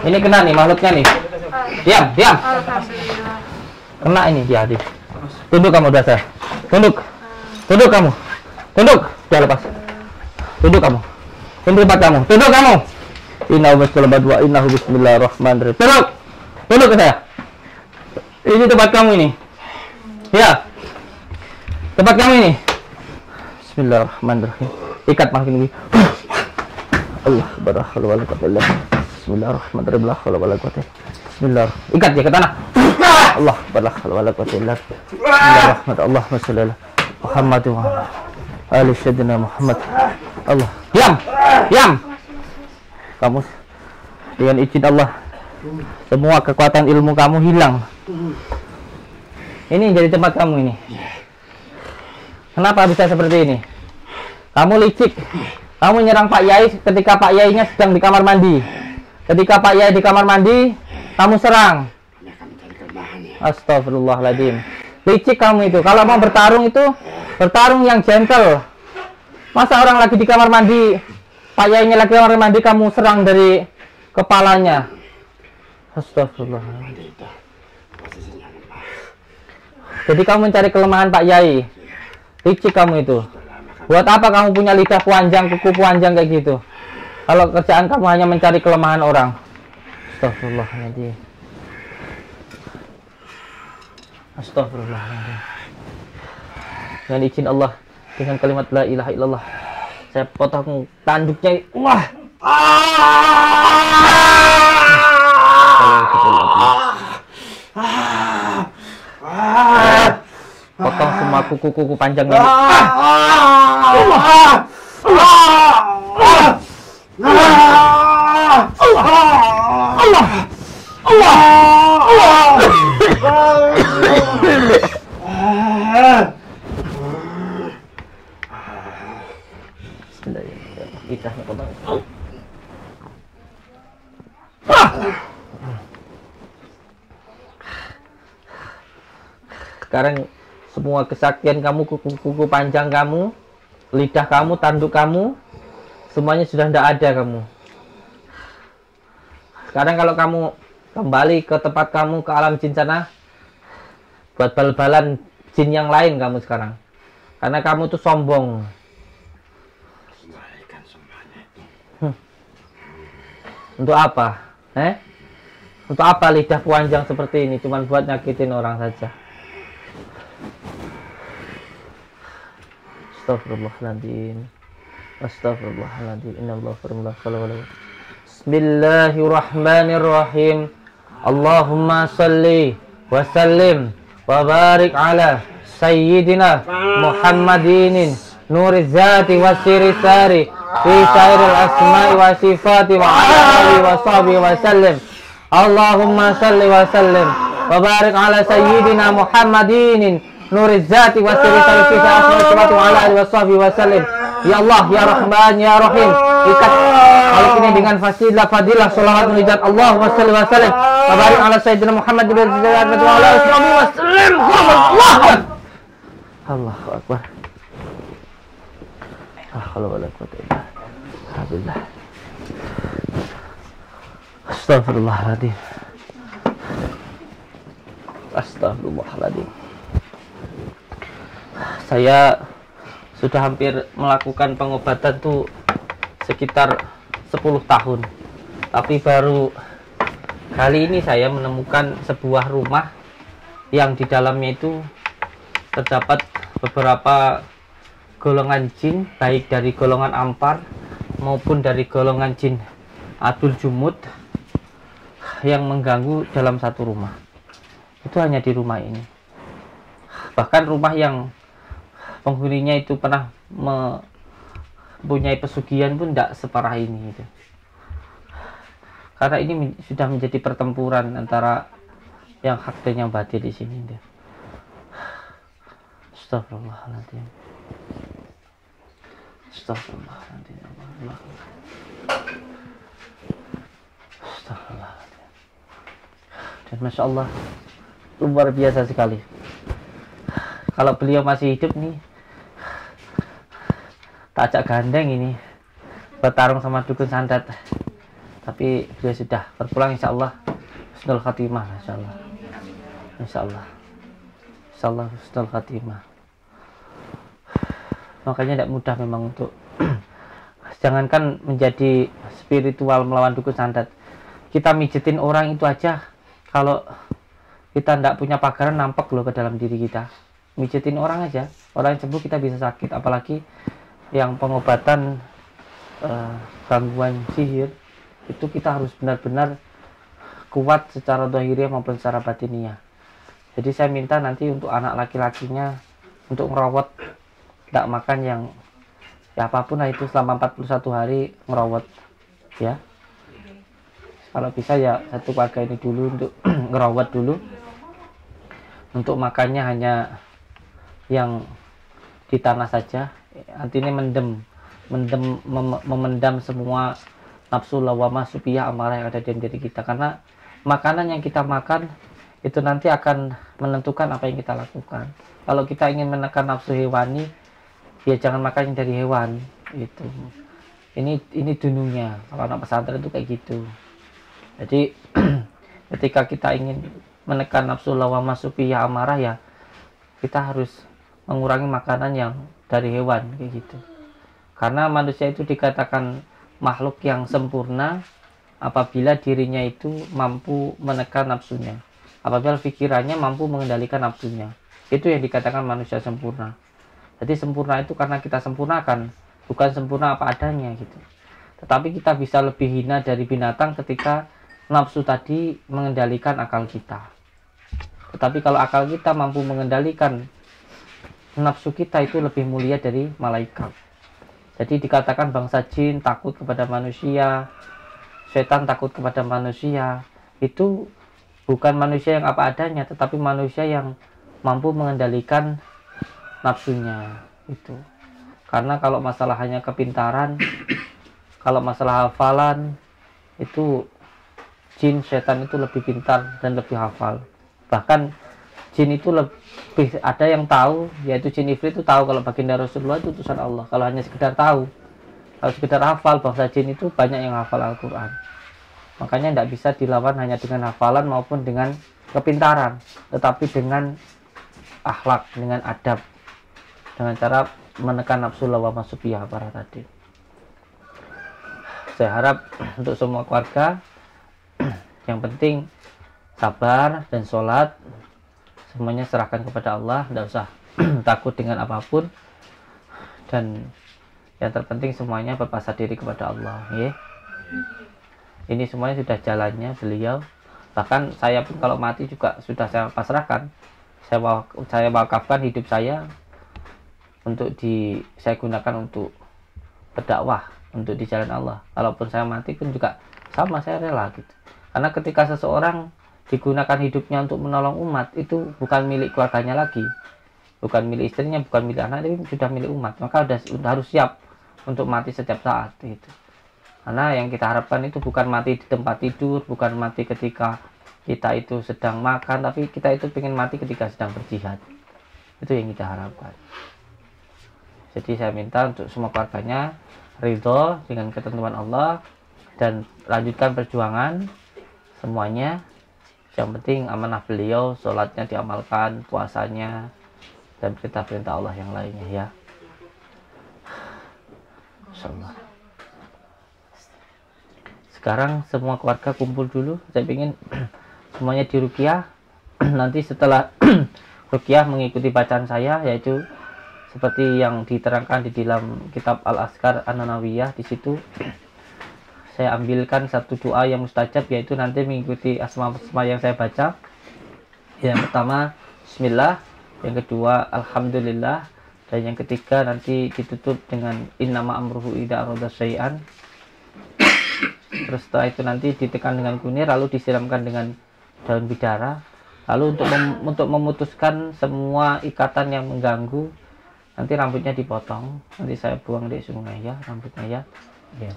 Ini kena nih makhluknya nih. Diam, diam. Alhamdulillah. Kena ini dia. Tunduk kamu dasar. Tunduk. Tunduk kamu. Tunduk. Jangan lepas. Tunduk kamu. Tunduk tempat kamu. Tunduk kamu. Innahu wa innahu bismillahirrahmanirrahim. Tunduk. Tunduk ke saya. Ini tempat kamu ini. Ya. Tempat kamu ini. Bismillahirrahmanirrahim. Ikat makhluk ini. Allah barahmatullah. Bismillahirrahmanirrahim. Bismillah. Ikat dia ke tanah. Allah barahmatullah. Bismillahirrahmanirrahim. Allahumma shalli ala Muhammad wa ali sayyidina Muhammad. Allah. Diam. Diam. Kamu dengan izin Allah semua kekuatan ilmu kamu hilang. Ini jadi tempat kamu ini. Kenapa bisa seperti ini? Kamu licik. Kamu menyerang Pak Yai ketika Pak Yainya sedang di kamar mandi. Ketika Pak Yai di kamar mandi, kamu serang. Astagfirullahaladzim. Licik kamu itu. Kalau mau bertarung itu, bertarung yang gentle. Masa orang lagi di kamar mandi, Pak Yainya lagi di kamar mandi, kamu serang dari kepalanya. Astagfirullahaladzim. Jadi kamu mencari kelemahan Pak Yai. Licik kamu itu. Buat apa kamu punya lidah panjang, kuku panjang kayak gitu? Kalau kerjaan kamu hanya mencari kelemahan orang. Astagfirullahaladzim. Astagfirullahaladzim. Dengan izin Allah, dengan kalimat la ilaha illallah, saya potong tanduknya. Wah. Potong semua kuku-kuku panjangnya. Sekarang semua kesaktian kamu, kuku-kuku panjang kamu, lidah kamu, tanduk kamu, semuanya sudah tidak ada kamu. Sekarang kalau kamu kembali ke tempat kamu, ke alam jin sana, buat bal-balan jin yang lain kamu sekarang. Karena kamu tuh sombong. Untuk apa? Untuk apa lidah panjang seperti ini? Cuman buat nyakitin orang saja. Astagfirullahaladzim. Astagfirullahaladzim. Innallahu firman. Bismillahirrahmanirrahim. Allahumma salli wa sallim wa barik ala sayyidina Muhammadin nuriz zati wa siri sari fi sairil asma'i wa sifati wa ala alihi wa sahbihi wa sallim. Allahumma salli wa sallim wa barik ala sayyidina Muhammadin nuriz zati wa siri sari fi sairil asma'i wa sifati wa ala alihi wa sahbihi wa sallim. Ya Allah, ya Rahman, ya Rahim, ikat hal ini dengan fadilah sholawat mengucap Allahumma shalli wa sallim wa barik ala sayyidina Muhammad wa ala alihi wa sallim. Allahu akbar. La haula wala quwwata illa billah. Astagfirullahaladzim. Astagfirullahaladzim. Saya sudah hampir melakukan pengobatan tuh sekitar 10 tahun. Tapi baru kali ini saya menemukan sebuah rumah yang di dalamnya itu terdapat beberapa golongan jin, baik dari golongan ampar maupun dari golongan jin adul jumud yang mengganggu dalam satu rumah. Itu hanya di rumah ini. Bahkan rumah yang penghuninya itu pernah mempunyai pesugihan pun tidak separah ini gitu. Karena ini sudah menjadi pertempuran antara yang hak dan yang batil di sini gitu. Astagfirullahaladzim. Astagfirullahaladzim. Astagfirullahaladzim. Dan Masya Allah, luar biasa sekali. Kalau beliau masih hidup nih, tak ajak gandeng ini bertarung sama dukun santet. Tapi beliau sudah berpulang, insya Allah husnul khatimah, insya Allah, insya Allah, insya Allah husnul khatimah. Makanya tidak mudah memang untuk jangankan menjadi spiritual melawan dukun santet, kita mijitin orang itu aja, kalau kita tidak punya pagaran nampak loh ke dalam diri kita. Mijitin orang aja, orang yang sembuh kita bisa sakit, apalagi yang pengobatan gangguan sihir, itu kita harus benar-benar kuat secara zahiriyah maupun secara batiniah. Jadi saya minta nanti untuk anak laki-lakinya untuk merawat, tidak makan yang ya apapun lah itu selama 41 hari merawat ya. Kalau bisa ya satu keluarga ini dulu untuk merawat dulu. Untuk makannya hanya yang di tanah saja, artinya memendam semua nafsu lawamah supiyah amarah yang ada di diri kita, karena makanan yang kita makan itu nanti akan menentukan apa yang kita lakukan. Kalau kita ingin menekan nafsu hewani, ya jangan makan yang dari hewan itu. Ini dununya kalau anak pesantren itu kayak gitu. Jadi ketika kita ingin menekan nafsu lawamah supiyah amarah, ya kita harus mengurangi makanan yang dari hewan kayak gitu. Karena manusia itu dikatakan makhluk yang sempurna apabila dirinya itu mampu menekan nafsunya, apabila pikirannya mampu mengendalikan nafsunya. Itu yang dikatakan manusia sempurna. Jadi sempurna itu karena kita sempurnakan, bukan sempurna apa adanya gitu. Tetapi kita bisa lebih hina dari binatang ketika nafsu tadi mengendalikan akal kita. Tetapi kalau akal kita mampu mengendalikan nafsu kita, itu lebih mulia dari malaikat. Jadi dikatakan bangsa jin takut kepada manusia, setan takut kepada manusia. Itu bukan manusia yang apa adanya, tetapi manusia yang mampu mengendalikan nafsunya itu. Karena kalau masalah hanya kepintaran, kalau masalah hafalan, itu jin setan itu lebih pintar dan lebih hafal. Bahkan jin itu lebih ada yang tahu, yaitu jin ifrit itu tahu kalau baginda Rasulullah itu utusan Allah. Kalau hanya sekedar tahu, kalau sekedar hafal, bangsa jin itu banyak yang hafal Al-Quran. Makanya tidak bisa dilawan hanya dengan hafalan maupun dengan kepintaran, tetapi dengan akhlak, dengan adab, dengan cara menekan nafsu lawamah supiyah para tadi. Saya harap untuk semua keluarga yang penting sabar dan sholat, semuanya serahkan kepada Allah, tidak usah takut dengan apapun, dan yang terpenting semuanya berpasrah diri kepada Allah ya. Ini semuanya sudah jalannya beliau. Bahkan saya pun kalau mati juga sudah saya pasrahkan, saya wakafkan hidup saya untuk saya gunakan untuk berdakwah, untuk di jalan Allah. Kalaupun saya mati pun juga sama, saya rela gitu. Karena ketika seseorang digunakan hidupnya untuk menolong umat, itu bukan milik keluarganya lagi, bukan milik istrinya, bukan milik anak, tapi sudah milik umat. Maka sudah harus siap untuk mati setiap saat gitu. Karena yang kita harapkan itu bukan mati di tempat tidur, bukan mati ketika kita itu sedang makan, tapi kita itu pengen mati ketika sedang berjihad. Itu yang kita harapkan. Jadi saya minta untuk semua keluarganya ridho dengan ketentuan Allah dan lanjutkan perjuangan semuanya. Yang penting amanah beliau, sholatnya diamalkan, puasanya, dan perintah-perintah Allah yang lainnya ya. Insyaallah. Sekarang semua keluarga kumpul dulu. Saya ingin semuanya diruqyah. Nanti setelah ruqyah mengikuti bacaan saya, yaitu seperti yang diterangkan di dalam kitab Al-Azkar An-Nawawiyah. Di situ saya ambilkan satu doa yang mustajab, yaitu nanti mengikuti asma-asma yang saya baca. Yang pertama Bismillah, yang kedua Alhamdulillah, dan yang ketiga nanti ditutup dengan innama amruhu idza arada syai'an. Terus setelah itu nanti ditekan dengan kunir, lalu disiramkan dengan daun bidara. Lalu untuk memutuskan semua ikatan yang mengganggu, nanti rambutnya dipotong, nanti saya buang di sungai ya rambutnya ya.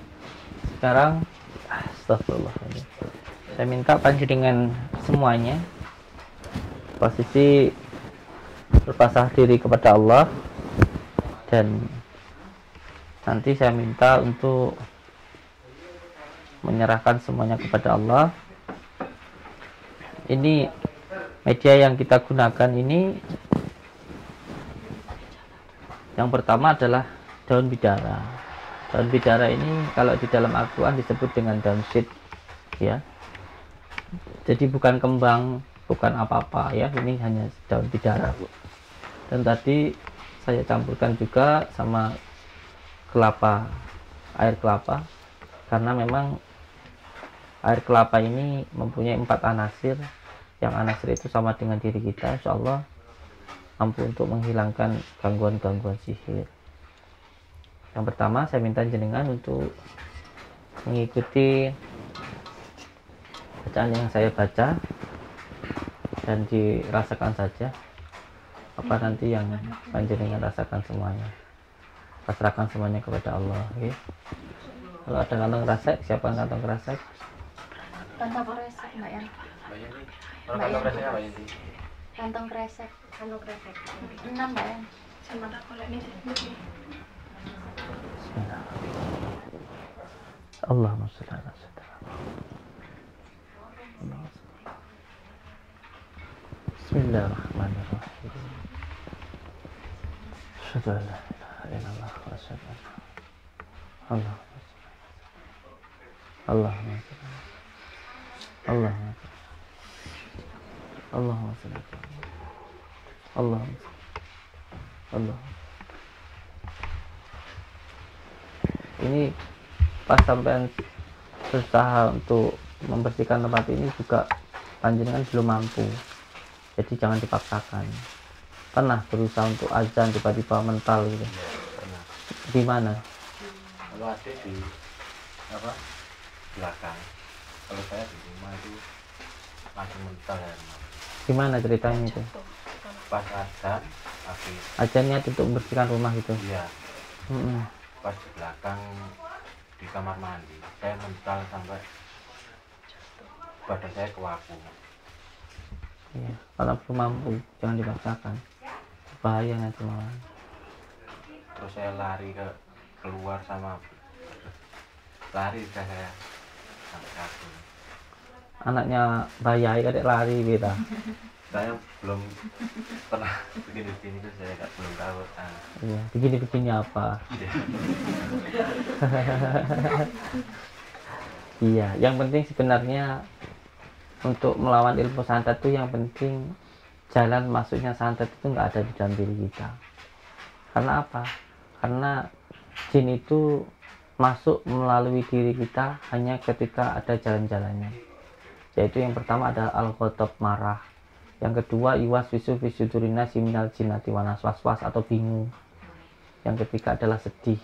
Sekarang astagfirullahaladzim, saya minta panjenengan semuanya posisi berpasrah diri kepada Allah, dan nanti saya minta untuk menyerahkan semuanya kepada Allah. Ini media yang kita gunakan ini, yang pertama adalah daun bidara. Daun bidara ini kalau di dalam Al-Quran disebut dengan daun syit ya. Jadi bukan kembang, bukan apa-apa ya, ini hanya daun bidara. Dan tadi saya campurkan juga sama kelapa, air kelapa, karena memang air kelapa ini mempunyai 4 anasir, yang anasir itu sama dengan diri kita, insya Allah mampu untuk menghilangkan gangguan-gangguan sihir. Yang pertama saya minta jenengan untuk mengikuti bacaan yang saya baca dan dirasakan saja apa nanti yang panjenengan rasakan semuanya. Pasrahkan semuanya kepada Allah. Okay? Kalau ada kantong kresek, siapa kantong kresek? Kantong kresek Mbak Yan. Kantong kreseknya apa ini? Kantong kresek. 6 Mbak Yan. Sama tak kolek ini. Bismillah. Allahumma sholli ala sayyidina Muhammad. Bismillahirrahmanirrahim. Asyhadu an la ilaha illallah wa asyhadu anna Allahumma sholli Allahumma sholli Allah. Ini pas sampean berusaha untuk membersihkan tempat ini juga panjenengan belum mampu, jadi jangan dipaksakan. Pernah berusaha untuk azan tiba-tiba mental gitu? Ya, pernah. Di mana? Kalau ada di apa belakang, kalau saya di rumah itu langsung mental ya. Di mana ceritanya itu? Pas azan habis Azannya untuk membersihkan rumah gitu? iya, Mm-mm. pas di belakang di kamar mandi saya mental sampai badan saya kewaku. Iya. Kalau belum mampu jangan dipaksakan, bahaya nanti malah. Terus saya lari keluar lari saya sampai kaki. Anaknya bayai kadek lari kita. Saya belum pernah begini tuh, saya belum tahu. Iya, begini-begini apa? Iya, yang penting sebenarnya untuk melawan ilmu santet itu yang penting jalan masuknya santet itu nggak ada di dalam diri kita. Karena apa? Karena jin itu masuk melalui diri kita hanya ketika ada jalan-jalannya. Yaitu yang pertama adalah al-ghadab, marah. Yang kedua iwas wisu fisudurina siminal jinati wanas waswas atau bingung. Yang ketiga adalah sedih.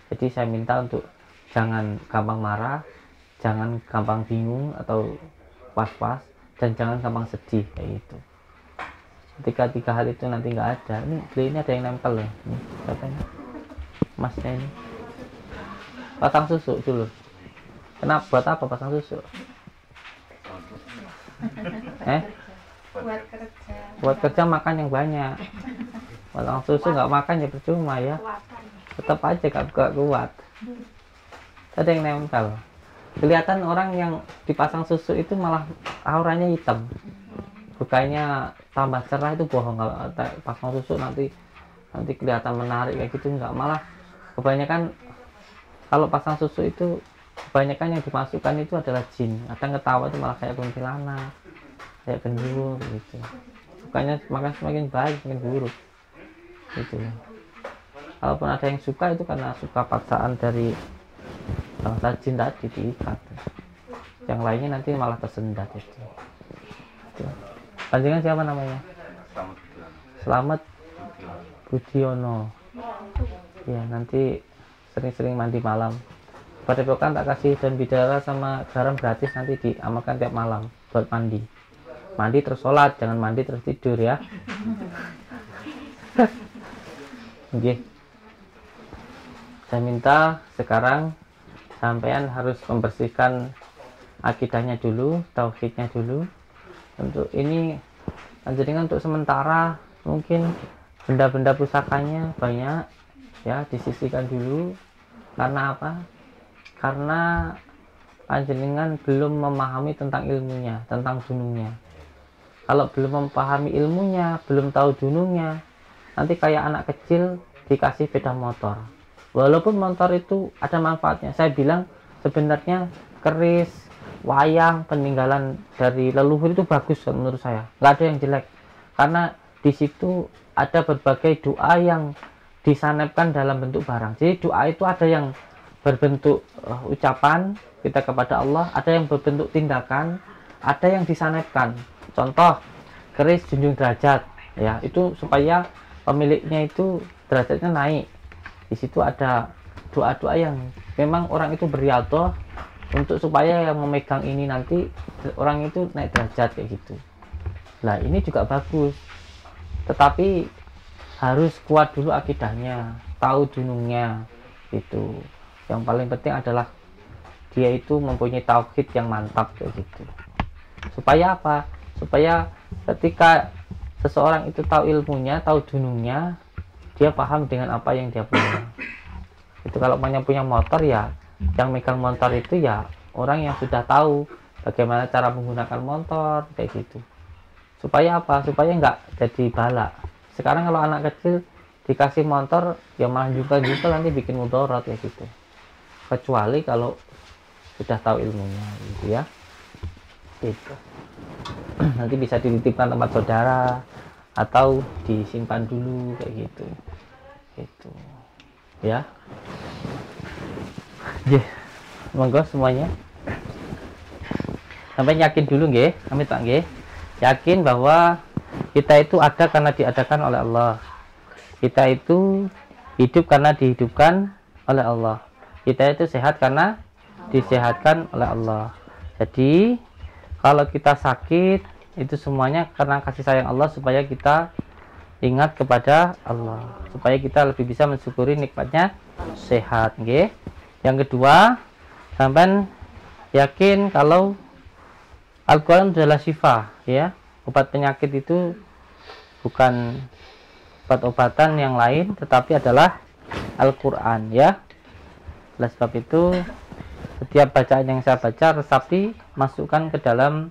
Jadi saya minta untuk jangan gampang marah, jangan gampang bingung atau was-was, dan jangan gampang sedih kayak gitu. Ketika 3 hal itu nanti nggak ada, ini ada yang nempel loh. Ini siapa ini? Masnya ini. Pasang susu dulu. Kenapa? Buat apa pasang susu? Buat kerja makan yang banyak. Pasang susu nggak makan ya percuma ya. Tetap aja gak kuat. Ada yang nempel. kelihatan orang yang dipasang susu itu malah auranya hitam, bukannya tambah cerah, itu bohong. Kalau pasang susu nanti kelihatan menarik kayak gitu, enggak, malah kebanyakan kalau pasang susu itu kebanyakan yang dimasukkan itu adalah jin. Kadang ketawa itu malah kayak kuntilanak, kayak genderuwo gitu. Bukannya semakin baik, semakin buruk gitu. Kalaupun ada yang suka itu karena suka paksaan dari bangsa jin tadi, diikat. Yang lainnya nanti malah tersendat itu. Panjenengan siapa namanya? Selamat Budiono. Ya, nanti sering-sering mandi malam. Padepokan tak kasih daun bidara sama garam gratis, nanti diamalkan tiap malam buat mandi. Mandi terus sholat, jangan mandi terus tidur ya. Oke. Saya minta sekarang sampean harus membersihkan akidahnya dulu, tauhidnya dulu. Untuk ini panjenengan untuk sementara mungkin benda-benda pusakanya banyak ya, disisihkan dulu. Karena apa? Karena panjenengan belum memahami tentang ilmunya, tentang dunungnya. Kalau belum memahami ilmunya, belum tahu dunungnya, nanti kayak anak kecil dikasih sepeda motor. Walaupun motor itu ada manfaatnya, saya bilang sebenarnya keris, wayang, peninggalan dari leluhur itu bagus menurut saya, nggak ada yang jelek. Karena di situ ada berbagai doa yang disanepkan dalam bentuk barang. Jadi doa itu ada yang berbentuk ucapan kita kepada Allah, ada yang berbentuk tindakan, ada yang disanepkan. Contoh keris junjung derajat, ya itu supaya pemiliknya itu derajatnya naik. Di situ ada doa-doa yang memang orang itu beriadoh untuk supaya yang memegang ini nanti orang itu naik derajat kayak gitu. Nah ini juga bagus, tetapi harus kuat dulu akidahnya, tahu dunungnya itu. Yang paling penting adalah dia itu mempunyai tauhid yang mantap kayak gitu. Supaya apa? Supaya ketika seseorang itu tahu ilmunya, tahu dunungnya, dia paham dengan apa yang dia punya. Itu kalau punya motor ya, yang megang motor itu ya orang yang sudah tahu bagaimana cara menggunakan motor kayak gitu. Supaya apa? Supaya nggak jadi balak. Sekarang kalau anak kecil dikasih motor ya malah juga nanti bikin mudarat ya gitu. Kecuali kalau sudah tahu ilmunya gitu ya. Gitu. Nanti bisa dititipkan tempat saudara atau disimpan dulu kayak gitu. Gitu. Ya. Yeah. Monggo semuanya. Sampai yakin dulu nggih, kami tak nggih. Yakin bahwa kita itu ada karena diadakan oleh Allah. Kita itu hidup karena dihidupkan oleh Allah. Kita itu sehat karena disehatkan oleh Allah. Jadi kalau kita sakit itu semuanya karena kasih sayang Allah, supaya kita ingat kepada Allah, supaya kita lebih bisa mensyukuri nikmatnya sehat. Okay? Yang kedua, sampai yakin kalau Al-Quran adalah syifa, ya. Obat penyakit itu bukan obat-obatan yang lain, tetapi adalah Al-Quran, ya. Oleh sebab itu setiap bacaan yang saya baca resapi, masukkan ke dalam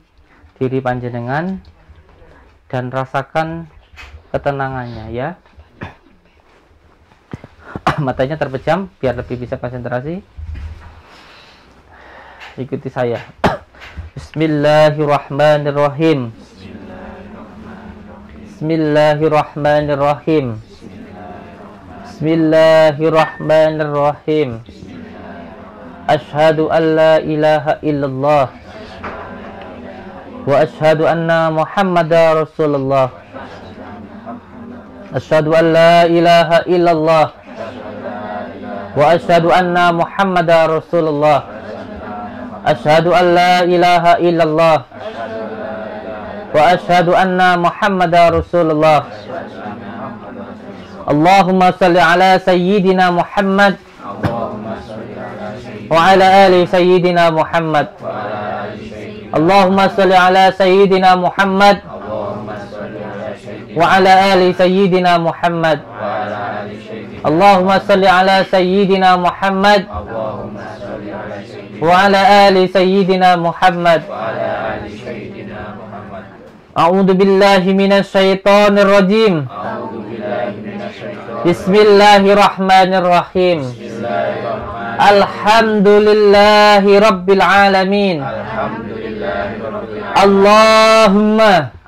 diri panjenengan dan rasakan ketenangannya, ya. Matanya terpejam biar lebih bisa konsentrasi. Ikuti saya. Bismillahirrahmanirrahim. Bismillahirrahmanirrahim. Bismillahirrahmanirrahim. Ashhadu an la ilaha illallah wa ashhadu anna Muhammadar Rasulullah. Ashhadu an la ilaha illallah wa ashhadu anna Muhammadar Rasulullah. Ashhadu an la ilaha illallah wa ashhadu anna Muhammadar Rasulullah. Allahumma salli ala sayyidina Muhammad wa ala ali sayyidina Muhammad. Allahumma salli ala sayyidina Muhammad wa ala ali sayyidina Muhammad. Allahumma salli ala sayyidina Muhammad وعلى آل سيدنا محمد وعلى آل سيدنا محمد. أعوذ بالله من الشيطان الرجيم. أعوذ بالله من الشيطان. بسم الله الرحمن الرحيم. بسم الله الرحمن. الحمد لله رب العالمين. الحمد لله رب العالمين. اللهم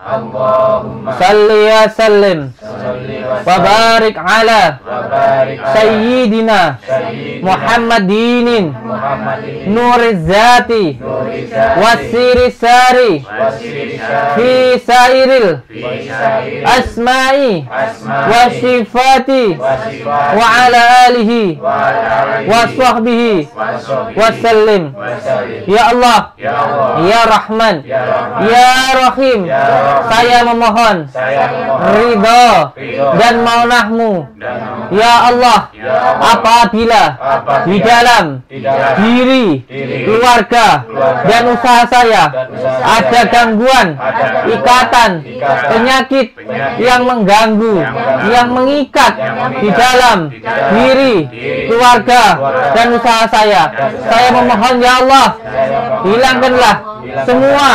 اللهم صل وسلم صل وبارك على وبارك على سيدنا سيدنا محمد محمد نور الذات نور الذات والسير الساري والسر الساري في سائر في سائر الأسماء الأسماء والصفات والصفات وعلى آله وعلى آله وصحبه وصحبه وسلم. وسلم. Ya Allah, Ya Allah, Ya Rahman, Ya Rahman, Ya Rahim, Ya Rahim, saya memohon saya memohon ridho ridho dan maunahmu. dan maaf. Ya Allah, Ya Allah, apabila apabila di dalam di dalam diri, diri, keluarga, keluarga, dan usaha saya dan usaha ada saya gangguan, ada gangguan, ikatan, ikatan, penyakit penyakit, yang mengganggu, yang mengganggu, yang mengikat yang mengikat di dalam di dalam diri, diri, keluarga, keluarga, dan usaha saya. dan usaha Saya memohon ya Allah, saya memohon, hilangkanlah semua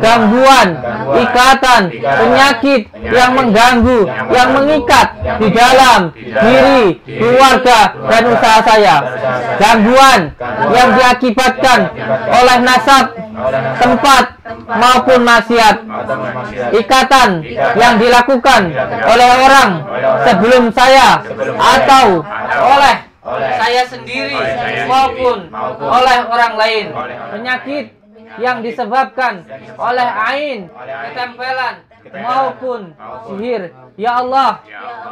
gangguan, ikatan, penyakit yang mengganggu, yang mengikat di dalam diri, keluarga, dan usaha saya. Gangguan yang diakibatkan oleh nasab, tempat, maupun maksiat. Ikatan yang dilakukan oleh orang sebelum saya atau oleh saya sendiri maupun oleh orang lain. Penyakit yang disebabkan oleh ain, ketempelan maupun sihir. Ya Allah,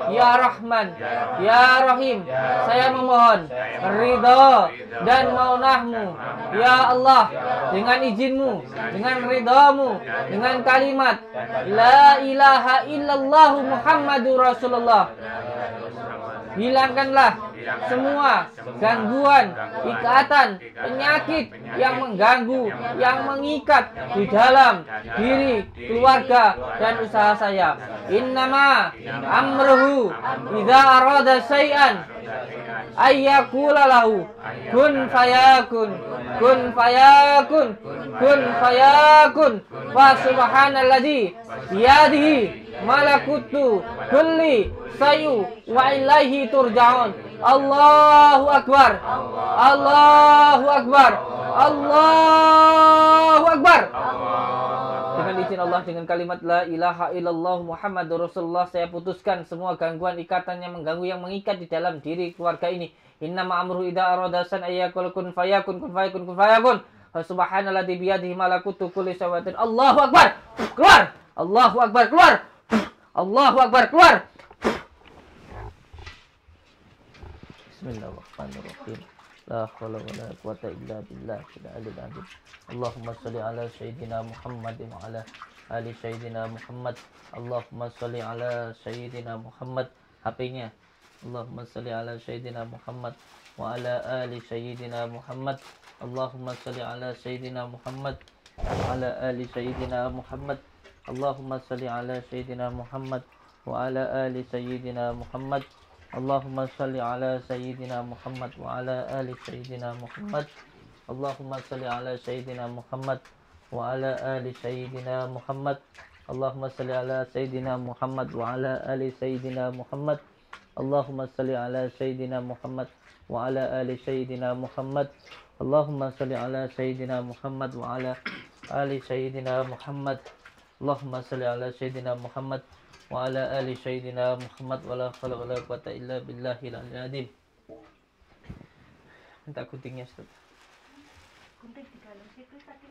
Ya Rahman, Ya Rahim, saya memohon ridho dan maunahmu. Ya Allah, dengan izinmu, dengan ridhamu, dengan kalimat La ilaha illallah Muhammadur Rasulullah, hilangkanlah semua gangguan, ikatan, penyakit yang mengganggu, yang mengikat di dalam diri, keluarga, dan usaha saya. Innama amruhu idza arada syai'an ayyakula lahu kun fayakun, kun fayakun, kun fayakun. Fa subhanalladzi biyadihi malakutu kulli sayu wa ilaihi turja'un. Allahu akbar, Allahu akbar, Allahu akbar. Dengan izin Allah, dengan kalimat la ilaha illallah Muhammadur Rasulullah, saya putuskan semua gangguan, ikatan yang mengganggu, yang mengikat di dalam diri keluarga ini. Innama amruhu idza arada san ayyakul kun fayakun, kun fayakun, kun fayakun. Subhanalladzi biyadihi malakutu kulli syai'in. Allahu akbar. Keluar. Allahu akbar, keluar. Allahu akbar, keluar. Bismillahirrahmanirrahim. La haula wala quwata illa billah. Allahumma shalli ala sayyidina Muhammad wa ala ali sayyidina Muhammad. Allahumma shalli ala sayyidina Muhammad. HP-nya. Allahumma shalli ala sayyidina Muhammad wa ala ali sayyidina Muhammad. Allahumma shalli ala sayyidina Muhammad wa ala ali sayyidina Muhammad. Allahumma shalli ala sayyidina Muhammad wa ala ali sayyidina Muhammad. Allahumma shalli ala sayyidina Muhammad wa ala ali sayyidina Muhammad. Allahumma shalli ala sayyidina Muhammad wa ala ali sayyidina Muhammad. Allahumma shalli ala sayyidina Muhammad wa ala ali sayyidina Muhammad. Allahumma shalli ala sayyidina Muhammad wa ala ali sayyidina Muhammad. Allahumma shalli ala sayyidina Muhammad wa ala ali sayyidina Muhammad. Allahumma shalli ala sayyidina Muhammad wa ala ali sayyidina Muhammad. Wa la haula wa la quwata illa billahil aliyyil azim. Minta guntingnya, Ustaz. Gunting di dalam situ tadi.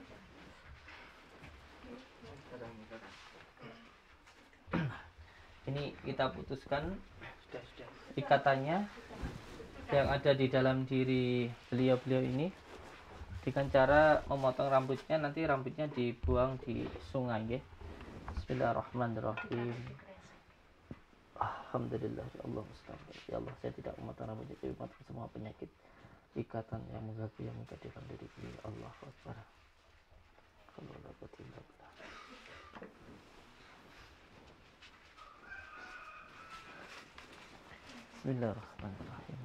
Ini kita putuskan ikatannya yang ada di dalam diri beliau-beliau ini dengan cara memotong rambutnya. Nanti rambutnya dibuang di sungai, ya. Bismillahirrahmanirrahim. Alhamdulillah, ya Allah, ya Allah, saya tidak memotong rambutnya, tapi memotong semua penyakit, ikatan yang mengganggu, yang mengikat di dalam diri beliau. Allahu Akbar. Bismillahirrahmanirrahim.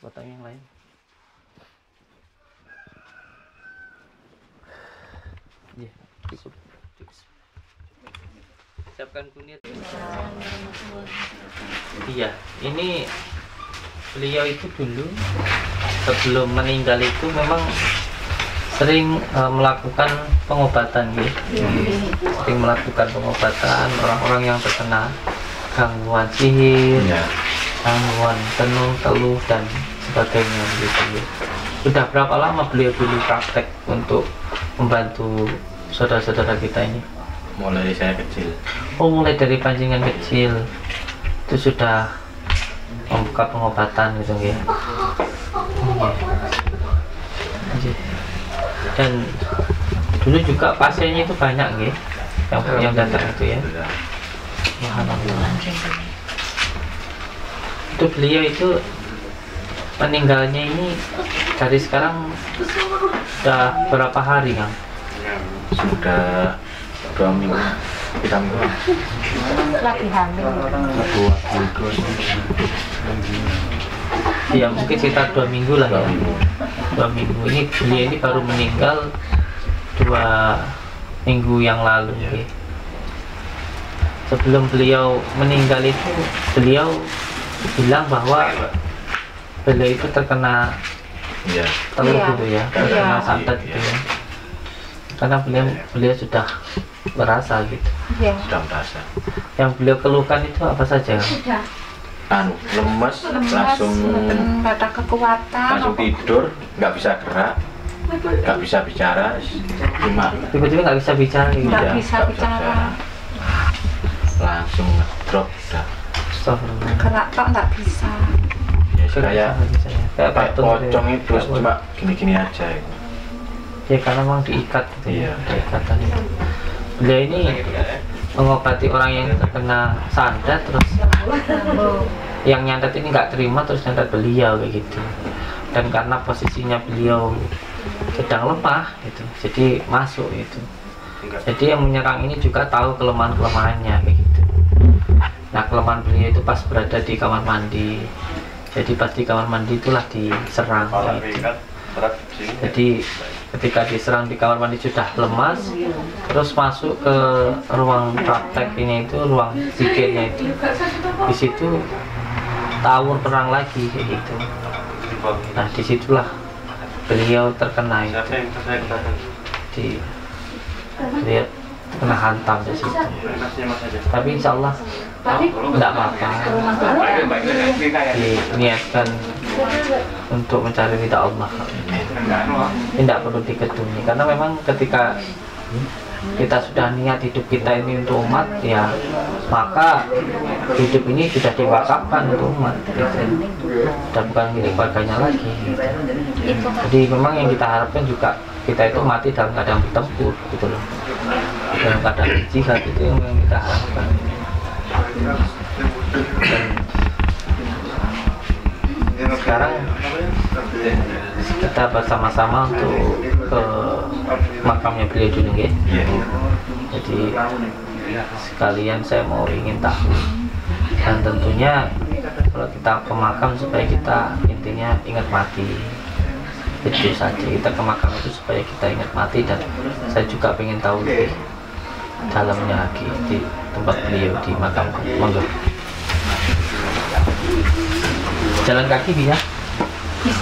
potong yang lain. Ya, cukup. Siapkan kunir. Iya, ini beliau itu dulu sebelum meninggal itu memang sering melakukan pengobatan ya. Sering melakukan pengobatan orang-orang yang terkena gangguan sihir, gangguan tenung, teluh dan sebagainya gitu ya. Sudah berapa lama beliau dulu praktek untuk membantu saudara-saudara kita ini? Mulai saya kecil. Oh, mulai dari pancingan kecil itu sudah membuka pengobatan gitu ya. Iya. Dan dulu juga pasiennya itu banyak ya, yang datang itu ya. Alhamdulillah. Itu beliau itu meninggalnya ini dari sekarang sudah berapa hari Kang? Sudah 2 minggu, 3 minggu. Lagi hamil. Ya mungkin sekitar 2 minggu lah ya. 2 minggu. Ini beliau ini baru meninggal 2 minggu yang lalu ya. Sebelum beliau meninggal itu beliau bilang bahwa beliau itu terkena teluh gitu ya, terkena santet gitu ya. Karena beliau sudah merasa gitu. Sudah merasa. Yang beliau keluhkan itu apa saja? Lemes, langsung nggak ada kekuatan. langsung tidur, nggak bisa gerak, nggak bisa bicara, cuma Tiba-tiba nggak bisa bicara gitu. Nggak ya, bisa nggak bicara. langsung drop dah. Astagfirullah. Gerak tok nggak bisa. Ya, kayak Kayak patung gitu ya. pocong itu cuma gini-gini aja gitu. Ya karena memang diikat gitu ya, Iya. ada ikatan itu. Beliau ini mengobati orang yang terkena santet, terus yang nyantet ini nggak terima terus nyantet beliau kayak gitu. Dan karena posisinya beliau sedang lemah gitu, jadi masuk itu. Jadi yang menyerang ini juga tahu kelemahan-kelemahannya kayak gitu. Nah, kelemahan beliau itu pas berada di kamar mandi. Jadi pas di kamar mandi itulah diserang kayak gitu. Jadi ketika diserang di kamar mandi sudah lemas, terus masuk ke ruang praktek ini, itu ruang zikirnya itu, di situ tawur perang lagi kayak gitu. Nah disitulah beliau terkena itu, beliau kena hantam di situ. Tapi insya Allah tidak apa-apa, diniatkan untuk mencari ridha Allah. Tidak perlu diketumi, karena memang ketika kita sudah niat hidup kita ini untuk umat, ya maka hidup ini sudah diwakafkan untuk umat gitu. Dan bukan milik keluarganya lagi gitu. Jadi memang yang kita harapkan juga kita itu mati dalam keadaan bertempur gitu loh, dalam keadaan jihad, itu yang kita harapkan. Dan sekarang kita bersama-sama untuk ke makamnya beliau dulu ya. Jadi sekalian saya mau ingin tahu, dan tentunya kalau kita ke makam supaya kita intinya ingat mati, itu saja. Kita ke makam itu supaya kita ingat mati, dan saya juga ingin tahu lebih dalamnya lagi di tempat beliau di makam. Monggo. Jalan kaki bisa?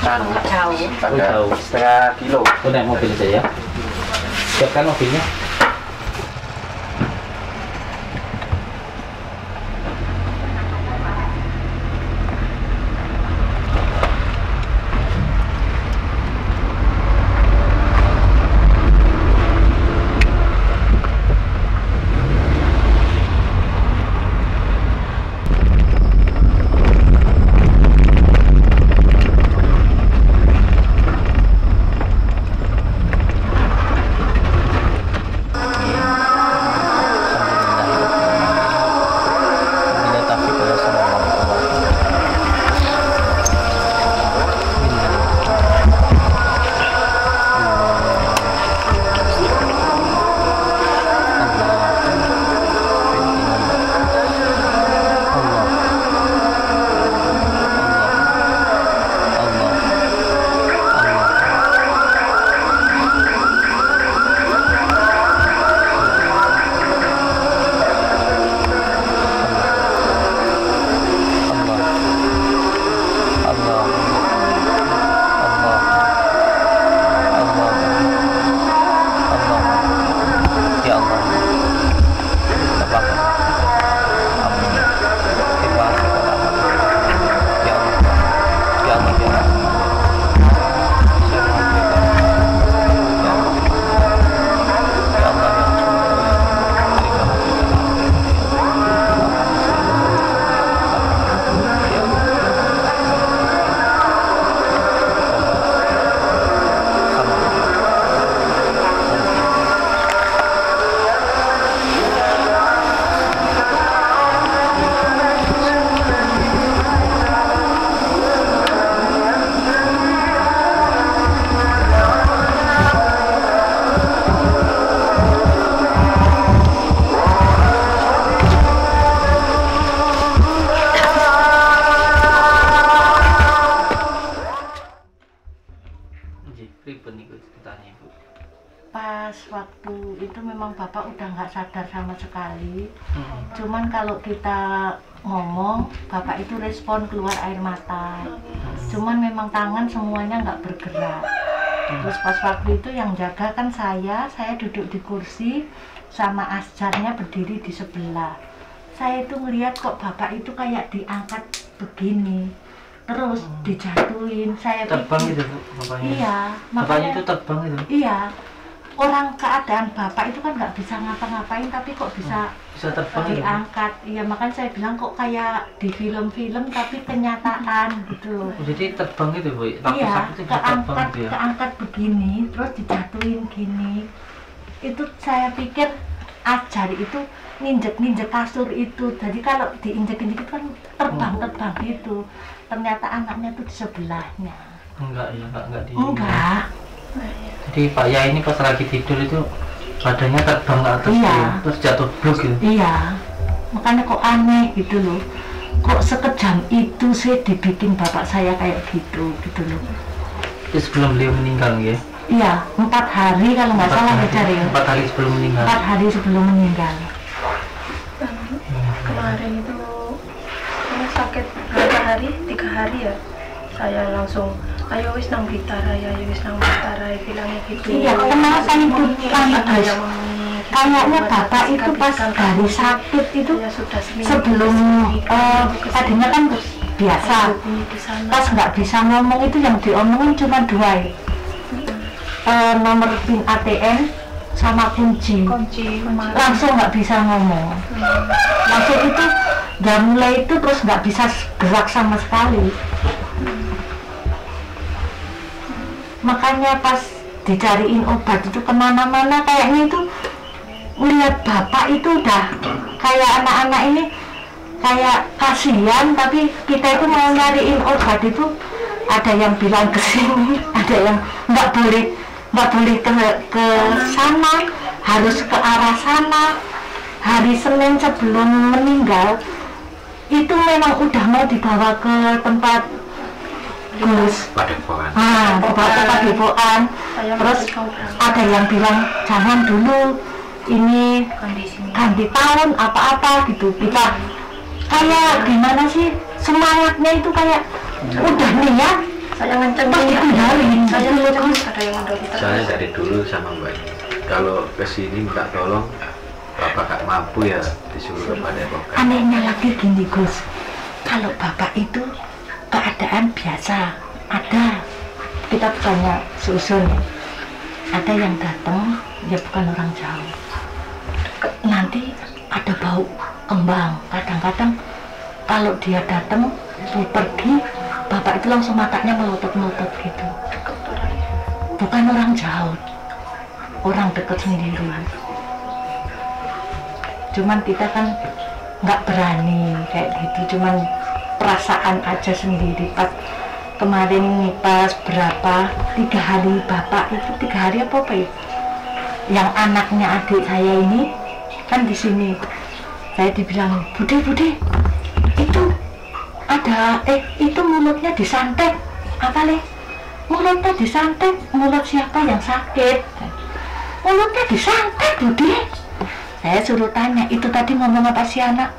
Jauh. Jauh. Setengah kilo. Aku naik mobil saja. Siapkan mobilnya. memang bapak udah nggak sadar sama sekali. Cuman kalau kita ngomong, bapak itu respon keluar air mata. Cuman memang tangan semuanya nggak bergerak. Terus pas waktu itu yang jaga kan saya duduk di kursi sama asjarnya berdiri di sebelah. Saya itu ngelihat kok bapak itu kayak diangkat begini, terus dijatuhin. Saya Terbang pikir, gitu Bu, bapaknya? iya, Bapaknya itu terbang itu? iya. Orang keadaan bapak itu kan nggak bisa ngapa-ngapain, tapi kok bisa Bisa terbang gitu? diangkat. Iya, makanya saya bilang kok kayak di film-film tapi kenyataan gitu loh. Oh, jadi terbang itu Bu? Waktu Iya, sakit itu bisa terbang gitu ya? keangkat begini, terus dijatuhin gini. Itu saya pikir ajar itu nginjek kasur itu. Jadi kalau diinjek-injek itu kan terbang gitu. Ternyata anaknya tuh di sebelahnya. Enggak ya, enggak di... Enggak. Jadi Pak Ya ini pas lagi tidur itu badannya terbang ke atas Iya. gitu, terus jatuh blok gitu? Iya. Makanya kok aneh gitu loh. Kok sekejam itu sih dibikin bapak saya kayak gitu loh. Itu sebelum beliau meninggal ya? Iya, 4 hari kalau nggak salah ya cari. 4 hari sebelum meninggal? 4 hari sebelum meninggal. Kemarin itu sakit berapa hari? 3 hari ya. Saya langsung, ayo wis nang Blitar, ayo wis nang Blitar, bilangnya gitu. Iya, kenapa itu Ada yang kayaknya bapak itu pas dari sakit itu ya sudah sebelum tadinya kan biasa, pas nggak bisa ngomong itu yang diomongin cuma 2 ya. Nomor PIN ATM sama kunci, langsung nggak bisa ngomong. Langsung itu udah mulai itu terus nggak bisa gerak sama sekali. Makanya pas dicariin obat itu kemana-mana kayaknya itu melihat bapak itu udah kayak anak-anak ini kayak kasihan, tapi kita itu mau nyariin obat itu ada yang bilang ke sini, ada yang nggak boleh ke sana, harus ke arah sana. Hari Senin sebelum meninggal itu memang udah mau dibawa ke tempat Gus, Padepokan. dibawa ke Padepokan. Terus ada yang bilang jangan dulu, ini ganti tahun apa-apa gitu. Kita kayak gimana sih, semangatnya itu kayak udah niat saya ngancam terus ditinggalin. saya ngancam ada yang mendorong Saya dari dulu sama mbaknya, kalau kesini minta tolong, bapak gak mampu ya disuruh ke Padepokan. Anehnya lagi gini Gus, kalau bapak itu keadaan biasa, ada kita bukannya susun, ada yang datang ya bukan orang jauh, nanti ada bau kembang. Kadang-kadang kalau dia datang mau pergi, bapak itu langsung matanya melotot-melotot gitu. Bukan orang jauh, orang dekat sendiri. Cuman kita kan nggak berani kayak gitu, cuman perasaan aja sendiri. Pas kemarin ini pas berapa 3 hari bapak itu 3 hari apa ya, yang anaknya adik saya ini kan di sini, saya dibilang bude itu ada itu mulutnya disantet. Apa le? Mulutnya disantet. Mulut siapa yang sakit? Mulutnya disantet bude. Saya suruh tanya, itu tadi ngomong apa si anak?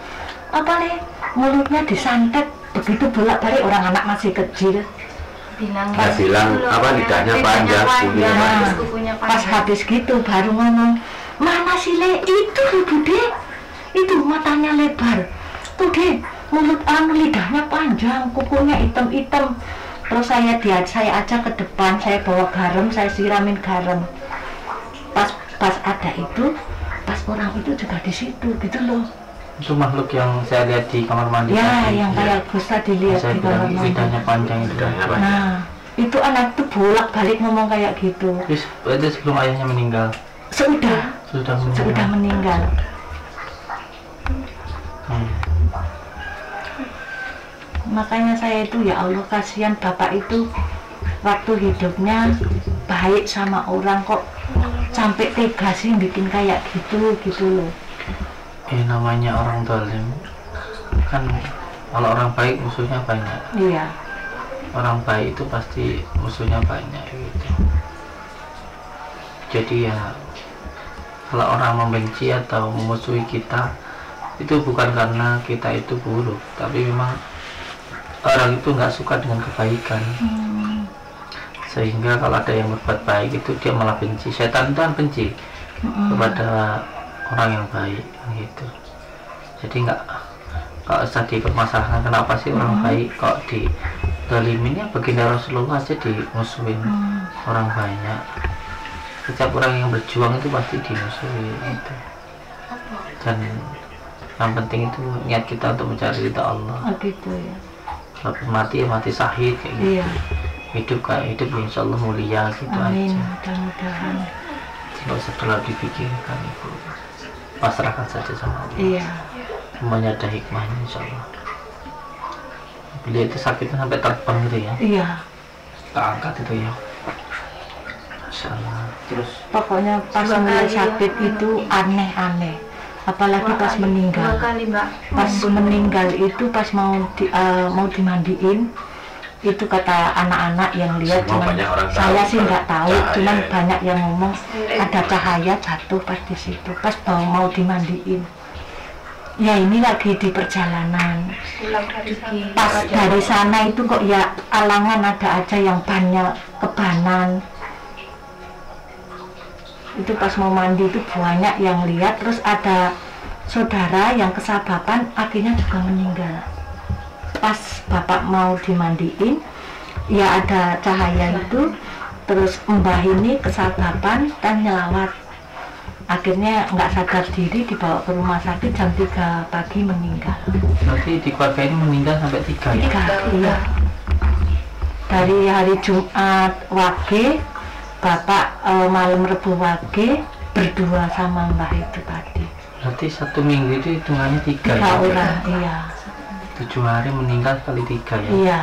Apa le? Mulutnya disantet. Begitu bolak-balik, orang anak masih kecil. bilang Apa lidahnya panjang, kukunya Pas habis gitu baru ngomong, mana sih le? Itu bude, itu matanya lebar tuh deh, mulut lidahnya panjang, kukunya hitam-hitam. Terus saya ajak ke depan, saya bawa garam, saya siramin garam. Pas ada itu, pas orang itu juga di situ gitu loh. Itu makhluk yang saya lihat di kamar mandi Ya, tadi, yang kayak Gus tadi lihat saya di kamar bilang mandi. lidahnya panjang itu. Nah, itu anak tuh bolak-balik ngomong kayak gitu. Terus itu sebelum ayahnya meninggal? Sudah Sudah meninggal. Makanya saya itu ya Allah, kasihan bapak itu waktu hidupnya baik sama orang, kok sampai tega sih bikin kayak gitu loh. Namanya orang zalim kan, kalau orang baik musuhnya banyak. Iya. Orang baik itu pasti musuhnya banyak gitu. Jadi ya kalau orang membenci atau memusuhi kita itu bukan karena kita itu buruk, tapi memang orang itu nggak suka dengan kebaikan. Sehingga kalau ada yang berbuat baik itu dia malah benci. Setan itu kan benci kepada orang yang baik gitu. Jadi nggak usah dipermasalahkan kenapa sih orang baik kok dizalimin, ya baginda Rasulullah aja dimusuhin orang banyak. Setiap orang yang berjuang itu pasti dimusuhi gitu. Dan yang penting itu niat kita untuk mencari ridha Allah. Gitu ya. Kalau mati ya mati syahid kayak gitu. Iya. Hidup kayak hidup ya insya Allah mulia gitu. Amin, aja. mudah-mudahan. Tidak usah terlalu dipikirkan Ibu. Pasrahkan saja sama Allah. Iya. Semuanya ada hikmahnya insya Allah. Beliau itu sakitnya sampai terbang gitu ya. Iya. Tak angkat itu ya. Masya Allah. Terus Pokoknya pas mulai sakit itu aneh-aneh. Apalagi pas meninggal. 2 kali Mbak. Pas meninggal itu pas mau dimandiin, itu kata anak-anak yang lihat, Semua cuman banyak orang tahu, saya sih nggak tahu, cahaya. cuman banyak yang ngomong ada cahaya jatuh pas di situ, pas mau dimandiin. Ya ini lagi di perjalanan. Pulang dari sana. Pas dari sana itu kok ya alangan ada aja yang banyak kebanan. Itu pas mau mandi itu banyak yang lihat, terus ada saudara yang kesababan akhirnya juga meninggal. Pas bapak mau dimandiin, ya ada cahaya itu, terus mbah ini kesababan dan nyelawat. Akhirnya nggak sadar diri dibawa ke rumah sakit jam 3 pagi meninggal. berarti di keluarga ini meninggal sampai 3 ya? 3, iya. Dari hari Jumat Wage, bapak malam Rebu Wage berdua sama mbah itu tadi. Berarti 1 minggu itu hitungannya 3 3 ya? orang, iya. 7 hari meninggal kali 3 ya? Iya.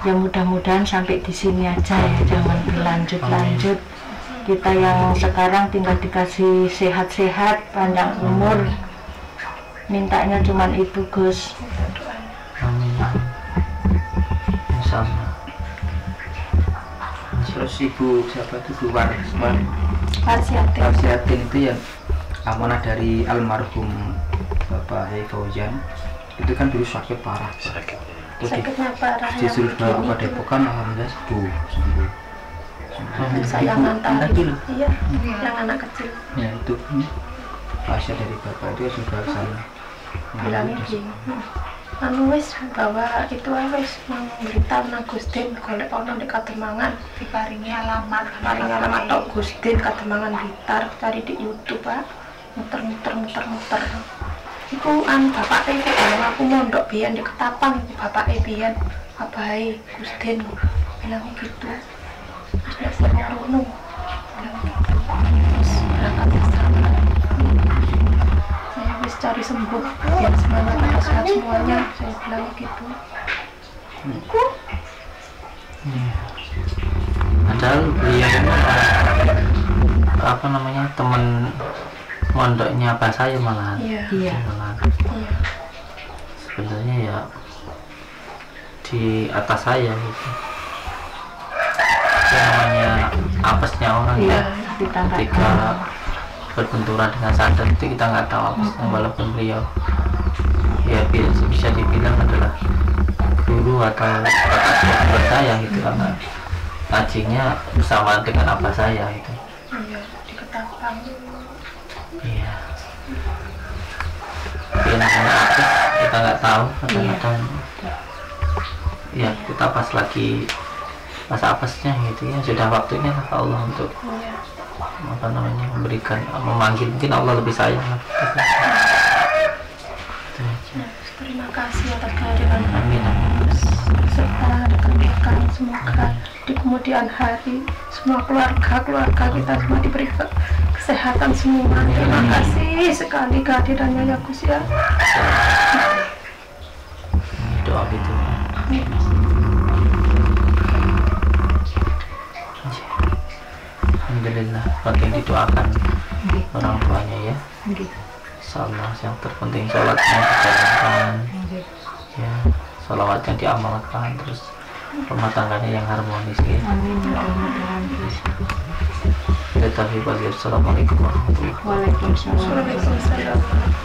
Ya mudah-mudahan sampai di sini aja ya, jangan berlanjut-lanjut. Kita yang sekarang tinggal dikasih sehat-sehat, panjang umur. Mintanya cuman itu, Gus. Amin. Insya Allah. Terus ibu siapa itu Bu Warisman Warsiatin. Warsiatin itu yang amanah dari almarhum Bapak Hei Fauzan, itu kan dulu sakit parah. Terus Sakitnya parah yang disuruh bawa begini ke Depokan, alhamdulillah sembuh. saya ngantar. dulu. Iya, yang anak kecil. Ya itu pasien dari bapak itu sudah ke sana. Bilangnya gini, anu wis bawa itu wis memberitahu nang Gustin golek ono di Kademangan, Diparingi alamat. paling alamat tok Gustin Kademangan Blitar, cari di YouTube Pak, muter. Iku bapak iku kalau aku mondok biyen di Ketapang, iku bapak biyen bapak Gustin bilangnya gitu. Terus nek ngono bilang gitu. Terus berangkat ke sana. Saya wis cari sembuh biar semuanya pada sehat semuanya, saya bilang gitu. Padahal beliau ini apa namanya, teman mondoknya apa saya malahan. Iya. Malahan. Iya. Sebenarnya ya di atas saya gitu. Yang namanya apesnya orang Iya, ya. kita nggak Ketika tahu. berbenturan dengan sadar itu kita nggak tahu apesnya, walaupun beliau ya bisa dibilang adalah guru atau kakak saya gitu, karena ngajinya bersamaan dengan apa saya itu. Iya, di Ketapang. Iya. Tapi namanya apes kita nggak tahu kadang-kadang. Ya kita pas lagi pas apesnya gitu ya, sudah waktunya lah Allah untuk Iya. apa namanya memberikan, memanggil, mungkin Allah lebih sayang lah. Itu aja. Nah, terima kasih atas kehadiran Amin, amin. serta rekan-rekan, semoga di kemudian hari semua keluarga kita semua diberi kesehatan semua. Terima kasih sekali kehadirannya ya Gus ya. Doa gitu. Alhamdulillah, bagi yang didoakan orang tuanya ya. Insyaallah yang terpenting sholatnya dijalankan, ya, sholawat yang diamalkan, terus rumah tangganya yang harmonis ya. Amin, mudah-mudahan. Assalamualaikum warahmatullahi wabarakatuh. Waalaikumsalam. Waalaikumsalam.